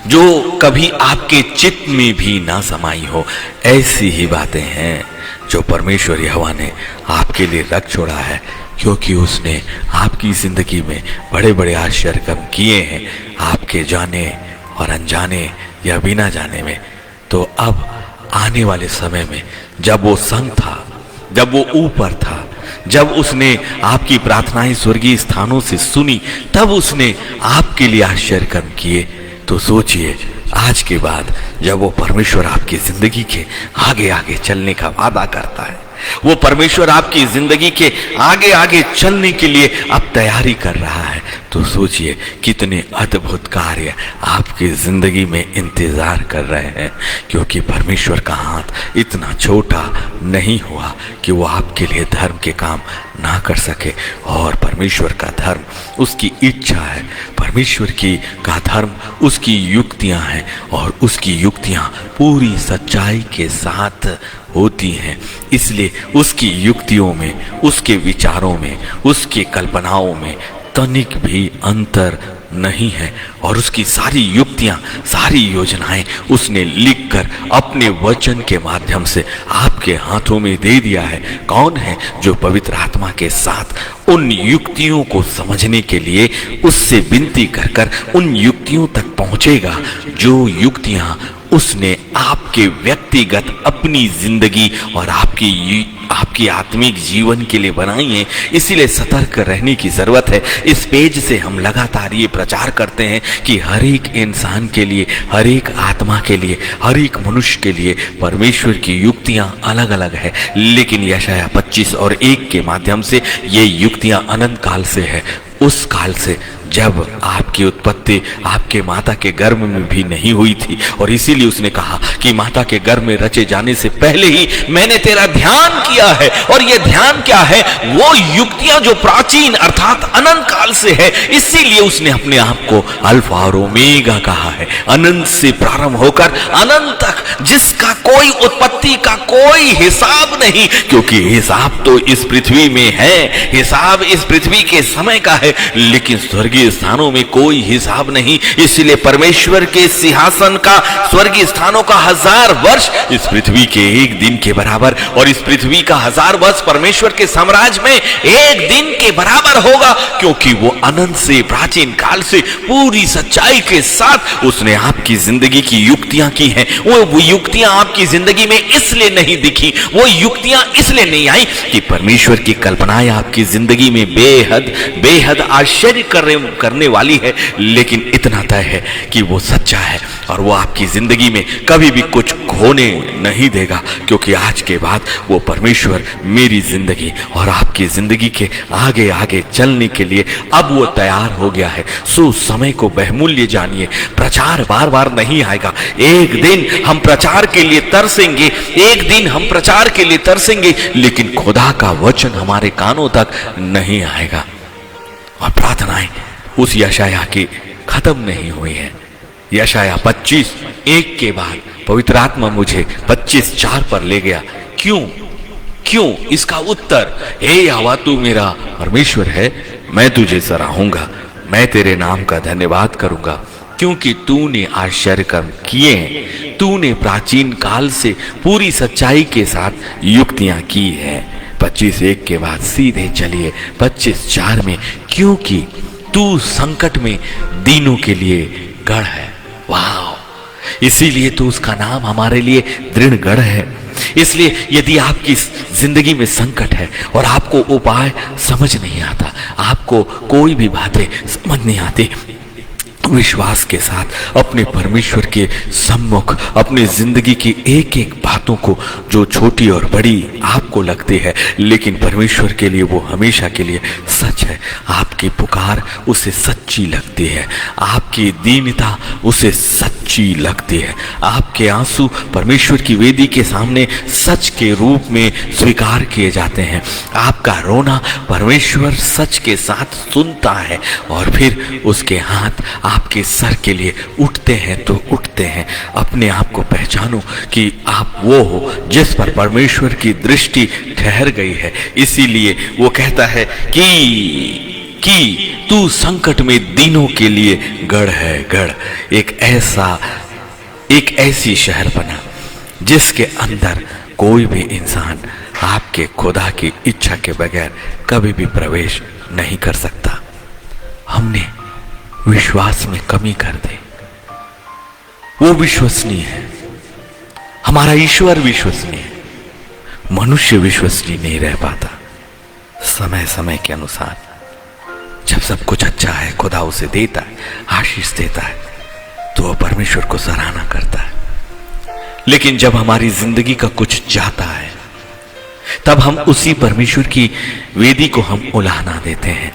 जो कभी आपके चित्त में भी ना समाई हो, ऐसी ही बातें हैं जो परमेश्वर यहोवा ने आपके लिए रख छोड़ा है। क्योंकि उसने आपकी जिंदगी में बड़े बड़े आश्चर्य कर्म किए हैं, आपके जाने और अनजाने या बिना जाने में। तो अब आने वाले समय में जब वो संग था, जब वो ऊपर था, जब उसने आपकी प्रार्थनाएं स्वर्गीय स्थानों से सुनी, तब उसने आपके लिए आश्चर्य कर्म किए। तो सोचिए, आज के बाद जब वो परमेश्वर आपकी जिंदगी के आगे आगे चलने का वादा करता है, वो परमेश्वर आपकी जिंदगी के आगे आगे चलने के लिए अब तैयारी कर रहा है, तो सोचिए कितने अद्भुत कार्य आपकी जिंदगी में इंतजार कर रहे हैं। क्योंकि परमेश्वर का हाथ इतना छोटा नहीं हुआ कि वो आपके लिए धर्म के काम ना कर सके। और परमेश्वर का धर्म उसकी इच्छा है, परमेश्वर की का धर्म उसकी युक्तियां हैं, और उसकी युक्तियां पूरी सच्चाई के साथ होती हैं। इसलिए उसकी युक्तियों में, उसके विचारों में, उसके कल्पनाओं में तनिक भी अंतर नहीं है। और उसकी सारी युक्तियां, सारी योजनाएं उसने लिखकर अपने वचन के माध्यम से आपके हाथों में दे दिया है। कौन है जो पवित्र आत्मा के साथ उन युक्तियों को समझने के लिए उससे विनती कर कर उन युक्तियों तक पहुंचेगा, जो युक्तियां उसने आपके व्यक्तिगत अपनी जिंदगी और आपकी आत्मिक जीवन के लिए बनाई है। इसीलिए सतर्क रहने की जरूरत है। इस पेज से हम लगातार ये प्रचार करते हैं कि हर एक इंसान के लिए, हर एक आत्मा के लिए, हर एक मनुष्य के लिए परमेश्वर की युक्तियां अलग अलग है। लेकिन यशाया 25 और 1 के माध्यम से ये युक्तियां अनंत काल से है, उस काल से जब आपकी उत्पत्ति आपके माता के गर्भ में भी नहीं हुई थी। और इसीलिए उसने कहा कि माता के गर्भ में रचे जाने से पहले ही मैंने तेरा ध्यान किया है। और ये ध्यान क्या है? वो युक्तियां जो प्राचीन अर्थात अनंत काल से है। इसीलिए उसने अपने आप को अल्फा और ओमेगा कहा है, अनंत से प्रारंभ होकर अनंत तक, जिसका कोई उत्पत्ति का कोई हिसाब नहीं। क्योंकि हिसाब तो इस पृथ्वी में है, हिसाब इस पृथ्वी के समय का है, लेकिन स्वर्गीय स्थानों में कोई हिसाब नहीं। इसलिए परमेश्वर के सिंहासन का, स्वर्गीय स्थानों का 1000 वर्ष इस पृथ्वी के एक दिन के बराबर, और इस पृथ्वी का 1000 वर्ष परमेश्वर के साम्राज्य में एक दिन के बराबर होगा। क्योंकि वो अनंत से, प्राचीन काल से पूरी सच्चाई के साथ उसने आपकी जिंदगी की युक्तियां की हैं। वो युक्तियां आपकी जिंदगी में इसलिए नहीं दिखी, वो युक्तियां इसलिए नहीं आई कि परमेश्वर की कल्पनाएं आपकी जिंदगी में बेहद बेहद आश्चर्य करने वाली है। लेकिन इतना तय है कि वो सच्चा है और वो आपकी जिंदगी में कभी भी कुछ खोने नहीं देगा। क्योंकि आज के बाद वो परमेश्वर मेरी जिंदगी और आपकी जिंदगी के आगे आगे चलने के लिए अब वो तैयार हो गया है। सो समय को बहुमूल्य जानिए। प्रचार बार बार नहीं आएगा। एक दिन हम प्रचार के लिए तरसेंगे, एक दिन हम प्रचार के लिए तरसेंगे, लेकिन खुदा का वचन हमारे कानों तक नहीं आएगा। और प्रार्थनाएं उस यशाया की खत्म नहीं हुई है। यशाया 25:1 के बाद पवित्र आत्मा मुझे 25:4 पर ले गया। क्यों? इसका उत्तर, हे यहोवा तू मेरा परमेश्वर है, मैं तुझे सराहूंगा, मैं तेरे नाम का धन्यवाद करूंगा, क्योंकि तूने आश्चर्य कर्म किए हैं, तूने प्राचीन काल से पूरी सच्चाई के साथ युक्तियां की है। 25:1 के बाद सीधे चलिए 25:4 में, क्योंकि तू संकट में दीनों के लिए गढ़ है। वाह, इसीलिए तो उसका नाम हमारे लिए दृढ़ गढ़ है। इसलिए यदि आपकी जिंदगी में संकट है और आपको उपाय समझ नहीं आता, आपको कोई भी बातें समझ नहीं आती, विश्वास के साथ अपने परमेश्वर के सम्मुख अपनी जिंदगी की एक एक बातों को, जो छोटी और बड़ी आपको लगती है लेकिन परमेश्वर के लिए वो हमेशा के लिए सच है, आपकी पुकार उसे सच्ची लगती है, आपकी दीनता उसे सच्ची लगती है, आपके आंसू परमेश्वर की वेदी के सामने सच के रूप में स्वीकार किए जाते हैं, आपका रोना परमेश्वर सच के साथ सुनता है और फिर उसके हाथ आपके सर के लिए उठते हैं तो उठते हैं। अपने आप को पहचानो कि आप वो हो जिस पर परमेश्वर की दृष्टि ठहर गई है। इसीलिए वो कहता है कि तू संकट में दीनों के लिए गढ़ है, गढ़। एक ऐसी शहर बना जिसके अंदर कोई भी इंसान आपके खुदा की इच्छा के बगैर कभी भी प्रवेश नहीं कर सकता। हमने विश्वास में कमी कर दी। वो विश्वसनीय है, हमारा ईश्वर विश्वसनीय है, मनुष्य विश्वसनीय नहीं रह पाता। समय समय के अनुसार जब सब कुछ अच्छा है, खुदा उसे देता है, आशीष देता है, तो वह परमेश्वर को सराहना करता है। लेकिन जब हमारी जिंदगी का कुछ जाता है, तब हम उसी परमेश्वर की वेदी को हम उलाहना देते हैं।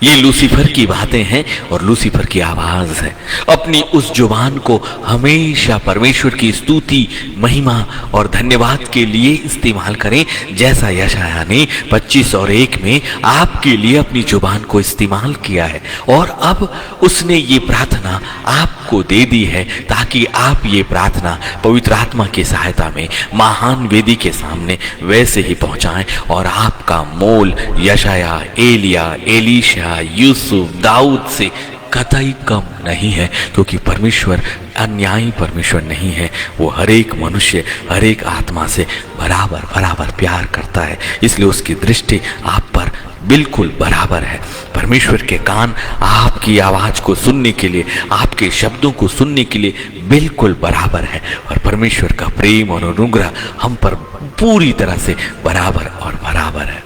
ये लूसीफर की बातें हैं और लूसीफर की आवाज है। अपनी उस जुबान को हमेशा परमेश्वर की स्तुति, महिमा और धन्यवाद के लिए इस्तेमाल करें, जैसा यशायाह ने 25:1 में आपके लिए अपनी जुबान को इस्तेमाल किया है। और अब उसने ये प्रार्थना आपको दे दी है ताकि आप ये प्रार्थना पवित्र आत्मा की सहायता में महान वेदी के सामने वैसे ही पहुंचाएं और आपका मोल यशायाह, एलिया, एलीशा, यूसुफ, दाऊद से कतई कम नहीं है, क्योंकि परमेश्वर अन्यायी परमेश्वर नहीं है। वो हर एक मनुष्य, हर एक आत्मा से बराबर बराबर प्यार करता है। इसलिए उसकी दृष्टि आप पर बिल्कुल बराबर है। परमेश्वर के कान आपकी आवाज को सुनने के लिए, आपके शब्दों को सुनने के लिए बिल्कुल बराबर है। और परमेश्वर का प्रेम और अनुग्रह हम पर पूरी तरह से बराबर और बराबर है।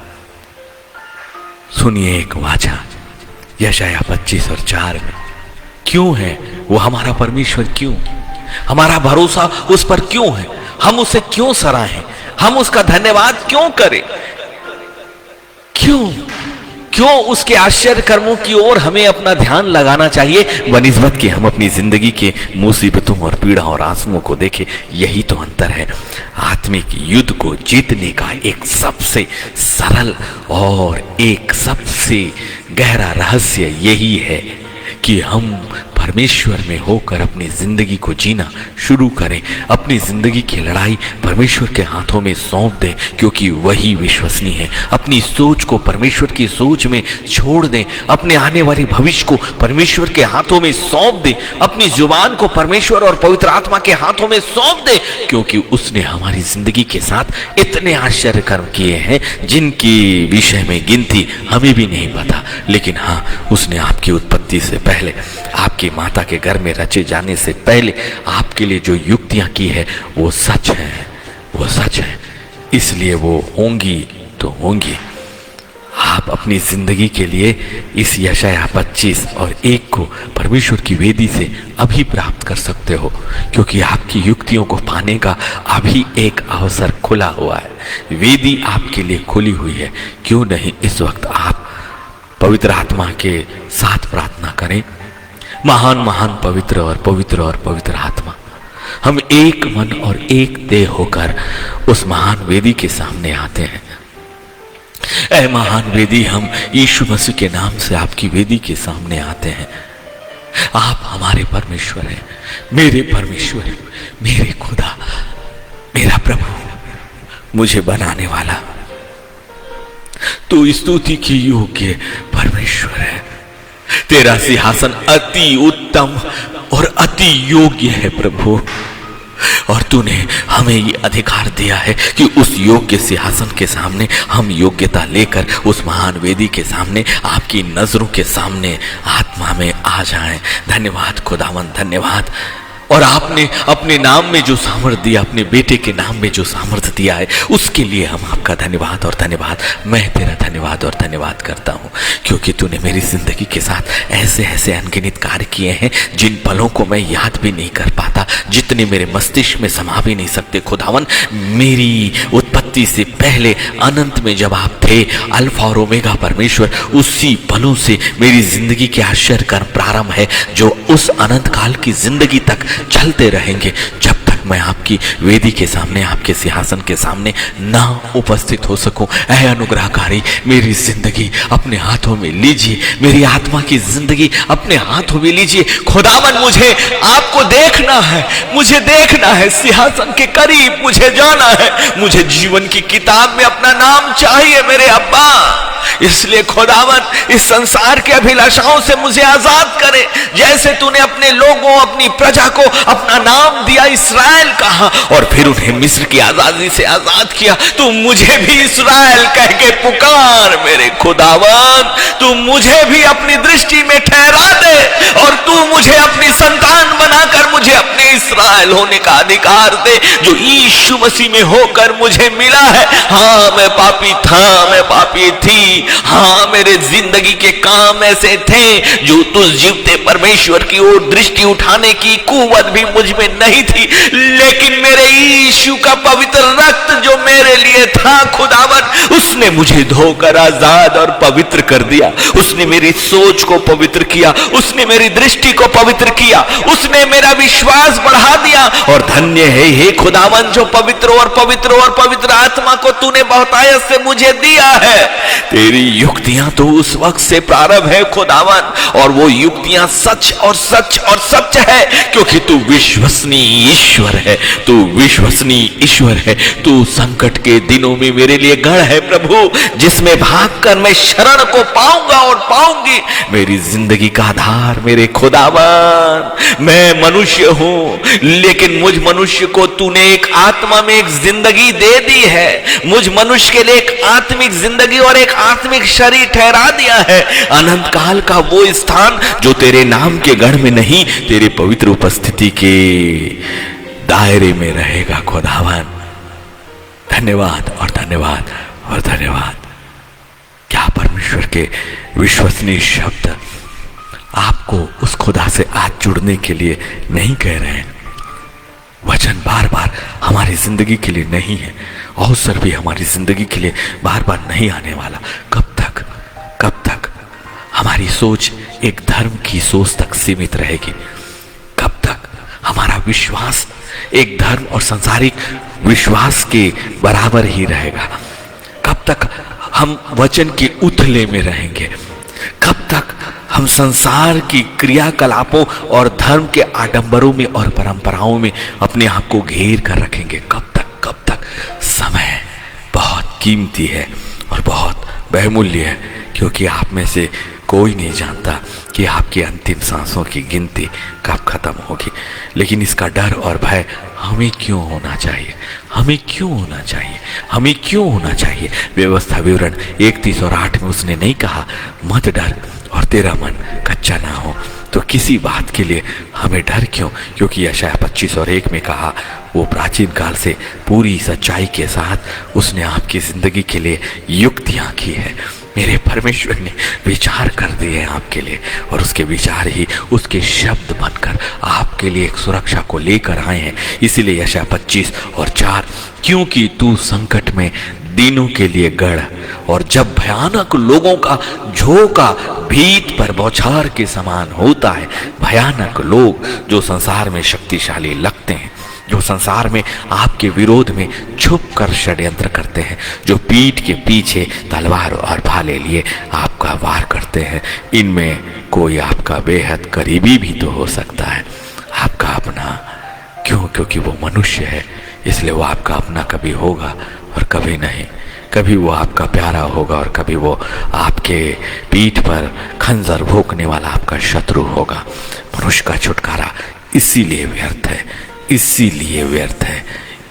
सुनिए एक वाचा यशायाह 25:4 में, क्यों है वो हमारा परमेश्वर, क्यों हमारा भरोसा उस पर क्यों है, हम उसे क्यों सराहें, हम उसका धन्यवाद क्यों करें, क्यों उसके आश्चर्य कर्मों की ओर हमें अपना ध्यान लगाना चाहिए बनिस्बत कि हम अपनी जिंदगी के मुसीबतों और पीड़ा और आंसुओं को देखें। यही तो अंतर है। आत्मिक युद्ध को जीतने का एक सबसे सरल और एक सबसे गहरा रहस्य यही है कि हम परमेश्वर में होकर अपनी जिंदगी को जीना शुरू करें, अपनी जिंदगी की लड़ाई परमेश्वर के हाथों में सौंप दें, क्योंकि वही विश्वसनीय है। अपनी सोच को परमेश्वर की सोच में छोड़ दें, अपने आने वाले भविष्य को परमेश्वर के हाथों में सौंप दें, अपनी जुबान को परमेश्वर और पवित्र आत्मा के हाथों में सौंप दें, क्योंकि उसने हमारी जिंदगी के साथ इतने आश्चर्य कर्म किए हैं जिनकी विषय में गिनती हमें भी नहीं पता। लेकिन हाँ, उसने आपकी उत्पत्ति से पहले, आपकी माता के घर में रचे जाने से पहले आपके लिए जो युक्तियां की है वो सच है, वो सच है। इसलिए वो होंगी तो होंगी। आप अपनी जिंदगी के लिए इस यशायाह 25:1 को परमेश्वर की वेदी से अभी प्राप्त कर सकते हो, क्योंकि आपकी युक्तियों को पाने का अभी एक अवसर खुला हुआ है। वेदी आपके लिए खुली हुई है। क्यों नहीं इस वक्त आप पवित्र आत्मा के साथ प्रार्थना करें। महान महान पवित्र और पवित्र और पवित्र आत्मा, हम एक मन और एक देह होकर उस महान वेदी के सामने आते हैं। ऐ महान वेदी, हम यीशु मसीह के नाम से आपकी वेदी के सामने आते हैं। आप हमारे परमेश्वर हैं, मेरे परमेश्वर हैं, मेरे खुदा, मेरा प्रभु, मुझे बनाने वाला। तू स्तुति की योग्य परमेश्वर है। तेरा सिंहासन अति उत्तम और अति योग्य है प्रभु। और तूने हमें ये अधिकार दिया है कि उस योग्य सिंहासन के सामने हम योग्यता लेकर उस महान वेदी के सामने आपकी नजरों के सामने आत्मा में आ जाएं। धन्यवाद खुदावन, धन्यवाद। और आपने अपने नाम में जो सामर्थ्य दिया, अपने बेटे के नाम में जो सामर्थ्य दिया है, उसके लिए हम आपका धन्यवाद और धन्यवाद, मैं तेरा धन्यवाद और धन्यवाद करता हूँ, क्योंकि तूने मेरी जिंदगी के साथ ऐसे ऐसे अनगिनत कार्य किए हैं जिन पलों को मैं याद भी नहीं कर पाता, जितने मेरे मस्तिष्क में समा भी नहीं सकते। खुदावन, मेरी उत्पत्ति से पहले अनंत में जब आप थे, अल्फा और ओमेगा परमेश्वर, उसी पलों से मेरी जिंदगी के आश्चर्य कर्म प्रारंभ है, जो उस अनंत काल की जिंदगी तक चलते रहेंगे, जब तक मैं आपकी वेदी के सामने, आपके सिंहासन के सामने ना उपस्थित हो सकूं। ऐ अनुग्रहकारी, मेरी जिंदगी अपने हाथों में लीजिए, मेरी आत्मा की जिंदगी अपने हाथों में लीजिए। खुदावन, मुझे आपको देखना है, मुझे देखना है, सिंहासन के करीब मुझे जाना है, मुझे जीवन की किताब में अपना नाम चाहिए मेरे अब्बा। इसलिए खुदावन, इस संसार के अभिलाषाओं से मुझे आजाद करे, जैसे तूने अपने लोगों, अपनी प्रजा को अपना नाम दिया, इस्राएल कहा, और फिर उन्हें मिस्र की आजादी से आजाद किया। तू मुझे भी इस्राएल कह के पुकार मेरे खुदावन, तू मुझे भी अपनी दृष्टि में ठहरा दे, और तू मुझे अपनी संतान बनाकर मुझे अपने इस्राएल होने का अधिकार दे, जो यीशु मसीह में होकर मुझे मिला है। हाँ, मैं पापी था, मैं पापी थी, हाँ, मेरे जिंदगी के काम ऐसे थे जो तुझ जीवते परमेश्वर की ओर दृष्टि उठाने की कुवत भी मुझ में नहीं थी, लेकिन मेरे यीशु का पवित्र रक्त जो मेरे लिए था खुदावन, उसने मुझे धोकर आजाद और पवित्र कर दिया। उसने मेरी सोच को पवित्र किया, उसने मेरी दृष्टि को पवित्र किया, उसने मेरा विश्वास बढ़ा दिया। और धन्य है हे खुदावन, जो पवित्र और पवित्र और पवित्र आत्मा को तूने बहुतायत से मुझे दिया है। तेरी युक्तियां तो उस वक्त से प्रारंभ है खुदावन, और वो युक्तियां सच और सच और सच है, क्योंकि तू विश्वसनीय ईश्वर है, तू विश्वसनीय ईश्वर है। तू संकट के दिनों में मेरे लिए गढ़ है प्रभु, जिसमें भागकर मैं शरण को पाऊंगा और पाऊंगी। मेरी जिंदगी का आधार मेरे खुदावन, मैं मनुष्य हूं, लेकिन मुझ मनुष्य को तूने एक आत्मा में एक जिंदगी दे दी है। मुझ मनुष्य के लिए एक आत्मिक जिंदगी और एक आत्मिक शरीर ठहरा दिया है। अनंत काल का वो स्थान जो तेरे नाम के गढ़ में नहीं, तेरे पवित्र उपस्थिति के दायरे में रहेगा खुदावन। धन्यवाद और धन्यवाद और धन्यवाद। क्या परमेश्वर के विश्वसनीय शब्द आपको उस खुदा से आज जुड़ने के लिए नहीं कह रहे हैं? वचन बार बार हमारी जिंदगी के लिए नहीं है, अवसर भी हमारी जिंदगी के लिए बार बार नहीं आने वाला। कब तक हमारी सोच एक धर्म की सोच तक सीमित रहेगी? कब तक हमारा विश्वास एक धर्म और सांसारिक विश्वास के बराबर ही रहेगा? कब तक हम वचन के उथले में रहेंगे? कब तक हम संसार की क्रियाकलापों और धर्म के आडंबरों में और परंपराओं में अपने आप को घेर कर रखेंगे? कब तक? समय बहुत कीमती है और बहुत बहुमूल्य है, क्योंकि आप में से कोई नहीं जानता कि आपकी अंतिम सांसों की गिनती कब खत्म होगी। लेकिन इसका डर और भय हमें क्यों होना चाहिए? हमें क्यों होना चाहिए? हमें क्यों होना चाहिए? व्यवस्था विवरण 31 और 8 में उसने नहीं कहा मत डर और तेरा मन कच्चा ना हो। तो किसी बात के लिए हमें डर क्यों? क्योंकि यशायाह 25 और 1 में कहा, वो प्राचीन काल से पूरी सच्चाई के साथ उसने आपकी जिंदगी के लिए युक्तियां की है। मेरे परमेश्वर ने विचार कर दिए हैं आपके लिए, और उसके विचार ही उसके शब्द बनकर आपके लिए एक सुरक्षा को लेकर आए हैं। इसीलिए यशायाह 25 और 4, क्योंकि तू संकट में दिनों के लिए गढ़, और जब भयानक लोगों का झोंका भीत पर बौछार के समान होता है। भयानक लोग जो संसार में शक्तिशाली लगते हैं, जो संसार में आपके विरोध में छुप कर षड्यंत्र करते हैं, जो पीठ के पीछे तलवार और भाले लिए आपका वार करते हैं, इनमें कोई आपका बेहद करीबी भी तो हो सकता है, आपका अपना। क्यों? क्योंकि वो मनुष्य है, इसलिए वो आपका अपना कभी होगा और कभी नहीं। कभी वो आपका प्यारा होगा और कभी वो आपके पीठ पर खंजर भोंकने वाला आपका शत्रु होगा। मनुष्य का छुटकारा इसीलिए व्यर्थ है, इसीलिए व्यर्थ है,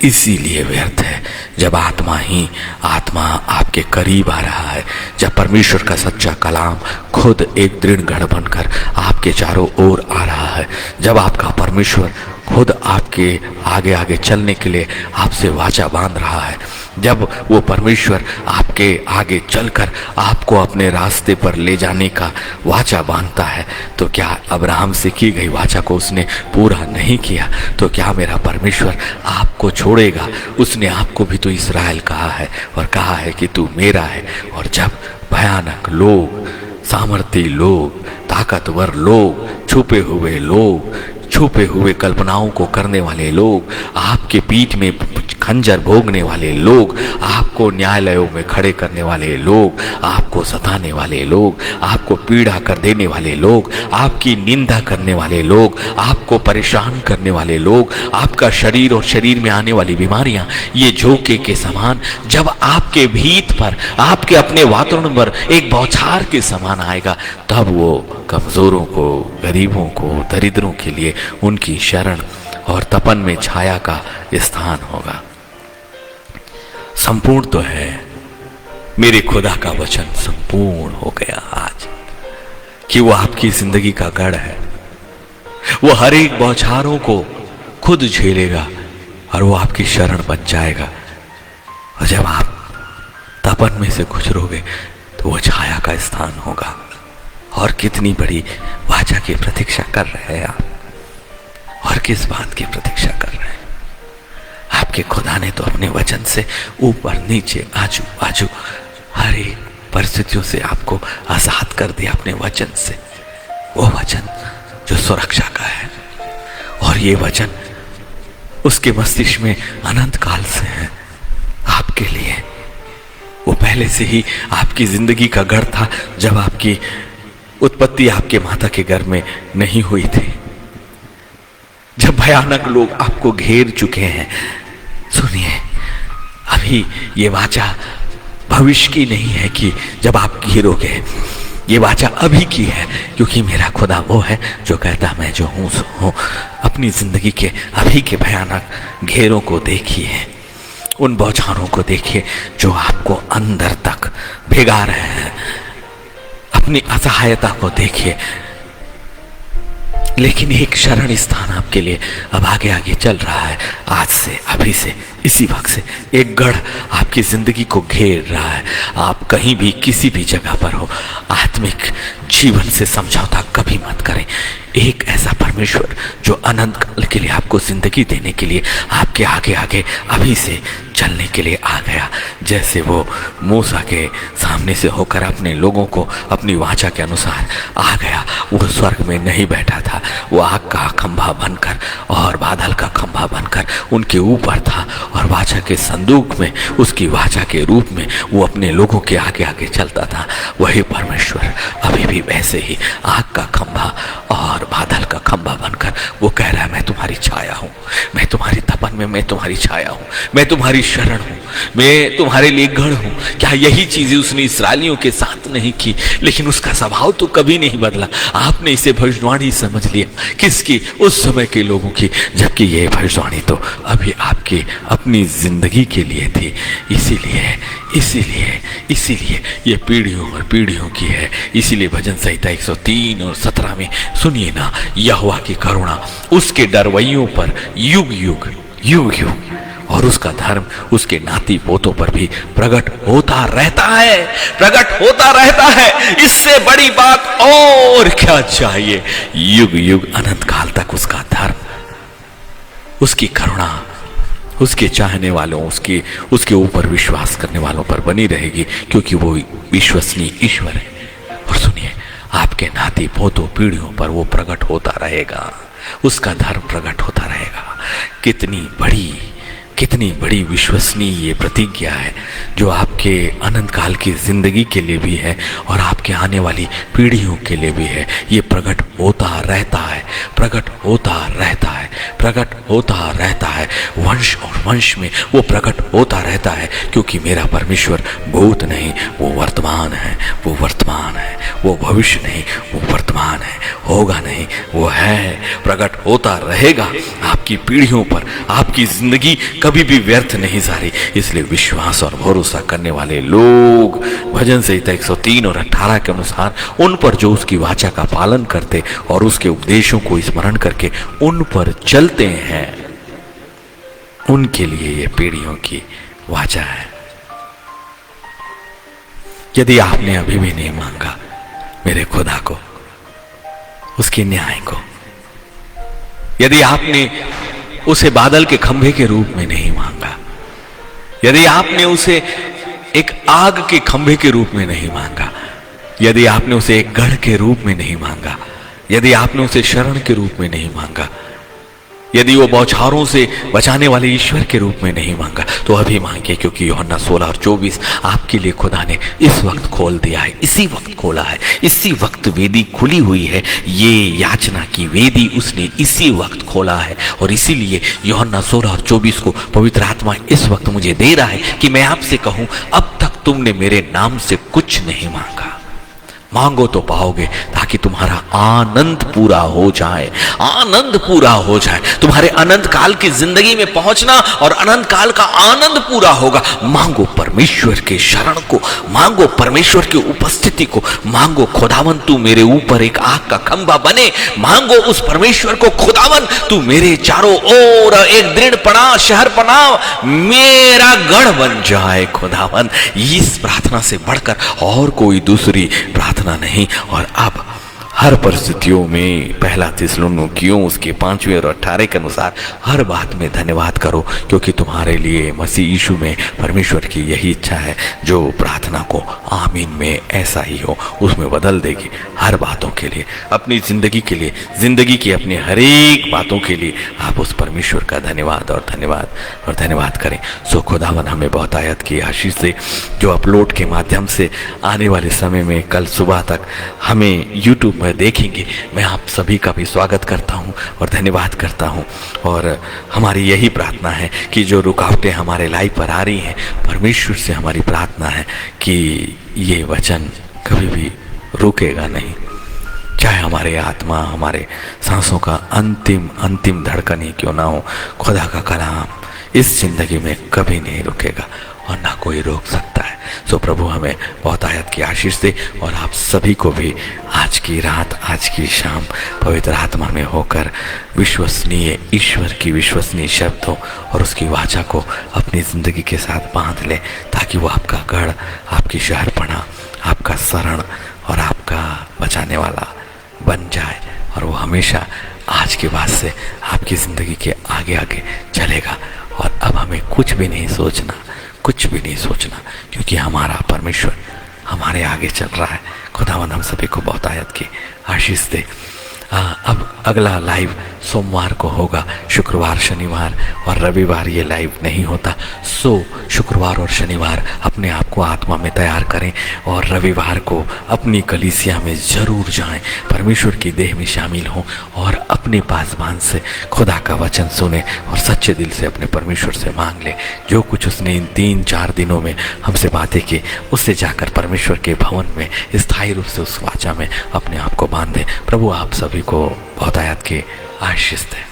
इसीलिए व्यर्थ है। जब आत्मा आपके करीब आ रहा है, जब परमेश्वर का सच्चा कलाम खुद एक दृढ़ गढ़ बनकर आपके चारों ओर आ रहा है, जब आपका परमेश्वर खुद आपके आगे आगे चलने के लिए आपसे वाचा बांध रहा है, जब वो परमेश्वर आपके आगे चलकर आपको अपने रास्ते पर ले जाने का वाचा बांधता है, तो क्या अब्राहम से की गई वाचा को उसने पूरा नहीं किया? तो क्या मेरा परमेश्वर आपको छोड़ेगा? उसने आपको भी तो इस्राएल कहा है और कहा है कि तू मेरा है। और जब भयानक लोग, सामर्थी लोग, ताकतवर लोग, छुपे हुए कल्पनाओं को करने वाले लोग, आपके पीठ में खंजर भोगने वाले लोग, आपको न्यायालयों में खड़े करने वाले लोग, आपको सताने वाले लोग, आपको पीड़ा कर देने वाले लोग, आपकी निंदा करने वाले लोग, आपको परेशान करने वाले लोग, आपका शरीर और शरीर में आने वाली बीमारियां ये झोंके के समान जब आपके भीत पर, आपके अपने वातावरण पर एक बौछार के समान आएगा, तब वो कमजोरों को, गरीबों को, दरिद्रों के लिए उनकी शरण और तपन में छाया का स्थान होगा। संपूर्ण तो है, मेरे खुदा का वचन संपूर्ण हो गया आज, कि वो आपकी जिंदगी का गढ़ है। वो हर एक बौछारों को खुद झेलेगा और वो आपकी शरण बन जाएगा। और जब आप तपन में से गुजरोगे तो वो छाया का स्थान होगा। और कितनी बड़ी वाचा की प्रतीक्षा कर रहे हैं आप, और किस बात की प्रतीक्षा कर रहे हैं? आपके खुदा ने तो अपने वचन से ऊपर नीचे आजू बाजू हर एक परिस्थितियों से आपको आजाद कर दिया अपने वचन से। वो वचन जो सुरक्षा का है, और ये वचन उसके मस्तिष्क में अनंत काल से है आपके लिए। वो पहले से ही आपकी जिंदगी का गढ़ था, जब आपकी उत्पत्ति आपके माता के गर्भ में नहीं हुई थी, जब भयानक लोग आपको घेर चुके हैं। सुनिए, अभी ये वाचा भविष्य की नहीं है कि जब आप घेरोगे, ये वाचा अभी की है, क्योंकि मेरा खुदा वो है जो कहता मैं जो हूं सो हूं। अपनी जिंदगी के अभी के भयानक घेरों को देखिए, उन बौछारों को देखिए जो आपको अंदर तक भिगा रहे हैं। अपनी असहायता को देखिए, लेकिन एक शरण स्थान आपके लिए अब आगे आगे चल रहा है। आज से, अभी से, इसी वक्त से एक गढ़ आपकी जिंदगी को घेर रहा है। आप कहीं भी किसी भी जगह पर हो, आत्मिक जीवन से समझौता कभी मत करें। एक ऐसा परमेश्वर जो अनंत काल के लिए आपको जिंदगी देने के लिए आपके आगे आगे अभी से चलने के लिए आ गया। जैसे वो मूसा के सामने से होकर अपने लोगों को अपनी वाचा के अनुसार आ गया। वो स्वर्ग में नहीं बैठा था, वो आग का खंभा बनकर और बादल का खंभा बनकर उनके ऊपर था, और वाचा के संदूक में, उसकी वाचा के रूप में वो अपने लोगों के आगे आगे चलता था। वही परमेश्वर अभी भी वैसे ही आग का खंभा और बादल का खंभा बनकर वो कह रहा है, मैं तुम्हारी छाया हूं, मैं तुम्हारी तपन में मैं तुम्हारी छाया हूं, मैं तुम्हारी शरण हूं, मैं तुम्हारे लिए गढ़ हूं। क्या यही चीजें उसने इस्राएलियों के साथ नहीं की? लेकिन उसका स्वभाव तो कभी नहीं बदला। आपने इसे भविष्यवाणी समझ लिया, किसकी? उस समय के लोगों की, जबकि ये भविष्यवाणी तो अभी आपकी अपनी जिंदगी के लिए थी। इसीलिए ये पीढ़ियों और पीढ़ियों की है। इसीलिए भजन संहिता 103 और 17 में सुनिए ना, यहोवा की करुणा उसके डरवैयों पर युग युग और उसका धर्म उसके नाती पोतों पर भी प्रकट होता रहता है। इससे बड़ी बात और क्या चाहिए? युग युग अनंत काल तक उसका धर्म, उसकी करुणा उसके चाहने वालों, उसके ऊपर विश्वास करने वालों पर बनी रहेगी, क्योंकि वो विश्वसनीय ईश्वर है। और सुनिए, आपके नाती पोतों पीढ़ियों पर वो प्रकट होता रहेगा, उसका धर्म प्रकट होता रहेगा। कितनी बड़ी विश्वसनीय ये प्रतिज्ञा है जो आपके अनंत काल की जिंदगी के लिए भी है और आपके आने वाली पीढ़ियों के लिए भी है। ये प्रकट होता रहता है, प्रकट होता रहता है, प्रकट होता रहता है। वंश और वंश में वो प्रकट होता रहता है, क्योंकि मेरा परमेश्वर भूत नहीं, वो वर्तमान है, वो वर्तमान है, वो भविष्य नहीं, वो वर्तमान है, होगा नहीं, वो है, प्रकट होता रहेगा। आपकी पीढ़ियों पर आपकी जिंदगी कभी भी व्यर्थ नहीं जा रही। इसलिए विश्वास और भरोसा करने वाले लोग भजन संहिता 103 और 18 के अनुसार उन पर जो उसकी वाचा का पालन करते और उसके उपदेशों को स्मरण करके उन पर चलते हैं, उनके लिए ये पीढ़ियों की वाचा है। यदि आपने अभी भी नहीं मांगा मेरे खुदा को, उसके न्याय को, यदि आपने उसे बादल के खंभे के रूप में नहीं मांगा, यदि आपने उसे एक आग के खंभे के रूप में नहीं मांगा, यदि आपने उसे एक गढ़ के रूप में नहीं मांगा, यदि आपने उसे शरण के रूप में नहीं मांगा, यदि वो बौछारों से बचाने वाले ईश्वर के रूप में नहीं मांगा, तो अभी मांगे, क्योंकि यूहन्ना 16 और 24 आपके लिए खुदा ने इस वक्त खोल दिया है, इसी वक्त खोला है, इसी वक्त वेदी खुली हुई है। ये याचना की वेदी उसने इसी वक्त खोला है और इसीलिए यूहन्ना 16 और 24 को पवित्र आत्मा इस वक्त मुझे दे रहा है कि मैं आपसे कहूं, अब तक तुमने मेरे नाम से कुछ नहीं मांगा, मांगो तो पाओगे, ताकि तुम्हारा आनंद पूरा हो जाए, आनंद पूरा हो जाए। तुम्हारे अनंत काल की जिंदगी में पहुंचना और अनंत काल का आनंद पूरा होगा। मांगो परमेश्वर के शरण को, मांगो परमेश्वर की उपस्थिति को, मांगो खुदावन तू मेरे ऊपर एक आग का खंभा बने, मांगो उस परमेश्वर को, खुदावन तू मेरे चारों ओर एक दृढ़ पनाह शहर पनाह मेरा गढ़ बन जाए। खुदावन इस प्रार्थना से बढ़कर और कोई दूसरी प्रार्थना नहीं। और अब हर परिस्थितियों में पहला थिस्सलुनीकियों उसके 5वें और 18 के अनुसार हर बात में धन्यवाद करो, क्योंकि तुम्हारे लिए मसीह यीशु में परमेश्वर की यही इच्छा है जो प्रार्थना को आमीन में ऐसा ही हो, उसमें बदल देगी। हर बातों के लिए, अपनी जिंदगी के लिए, जिंदगी की अपनी हर एक बातों के लिए आप उस परमेश्वर का धन्यवाद और धन्यवाद और धन्यवाद करें। सो खुदावन हमें बहुत आयत की आशीष से, जो अपलोड के माध्यम से आने वाले समय में कल सुबह तक हमें यूट्यूब में देखेंगे, मैं आप सभी का भी स्वागत करता हूं और धन्यवाद करता हूं। और हमारी यही प्रार्थना है कि जो रुकावटें हमारे लाइफ पर आ रही हैं, परमेश्वर से हमारी प्रार्थना है कि ये वचन कभी भी रुकेगा नहीं, चाहे हमारे आत्मा, हमारे सांसों का अंतिम धड़कन ही क्यों ना हो, खुदा का कलाम इस जिंदगी में कभी नहीं रुकेगा और ना कोई रोक सकता है। सो प्रभु हमें बहुत आयत की आशीष दे और आप सभी को भी आज की रात, आज की शाम पवित्र आत्मा में होकर विश्वसनीय ईश्वर की विश्वसनीय शब्दों और उसकी वाचा को अपनी जिंदगी के साथ बांध लें, ताकि वो आपका गढ़, आपकी शहरपना, आपका शरण और आपका बचाने वाला बन जाए और वो हमेशा आज के बाद से आपकी ज़िंदगी के आगे आगे चलेगा। और अब हमें कुछ भी नहीं सोचना, कुछ भी नहीं सोचना, क्योंकि हमारा परमेश्वर हमारे आगे चल रहा है। खुदावन हम सभी को बहुत आयत की आशीष दे। अब अगला लाइव सोमवार को होगा, शुक्रवार, शनिवार और रविवार ये लाइव नहीं होता। सो शुक्रवार और शनिवार अपने आप को आत्मा में तैयार करें और रविवार को अपनी कलीसिया में ज़रूर जाएं, परमेश्वर की देह में शामिल हों और अपने पासबान से खुदा का वचन सुने और सच्चे दिल से अपने परमेश्वर से मांग लें। जो कुछ उसने इन 3-4 दिनों में हमसे बातें की, उससे जाकर परमेश्वर के भवन में स्थायी रूप से उस वाचा में अपने आप को बांध दें। प्रभु आप सभी को बहुत आयत की आशीष दें।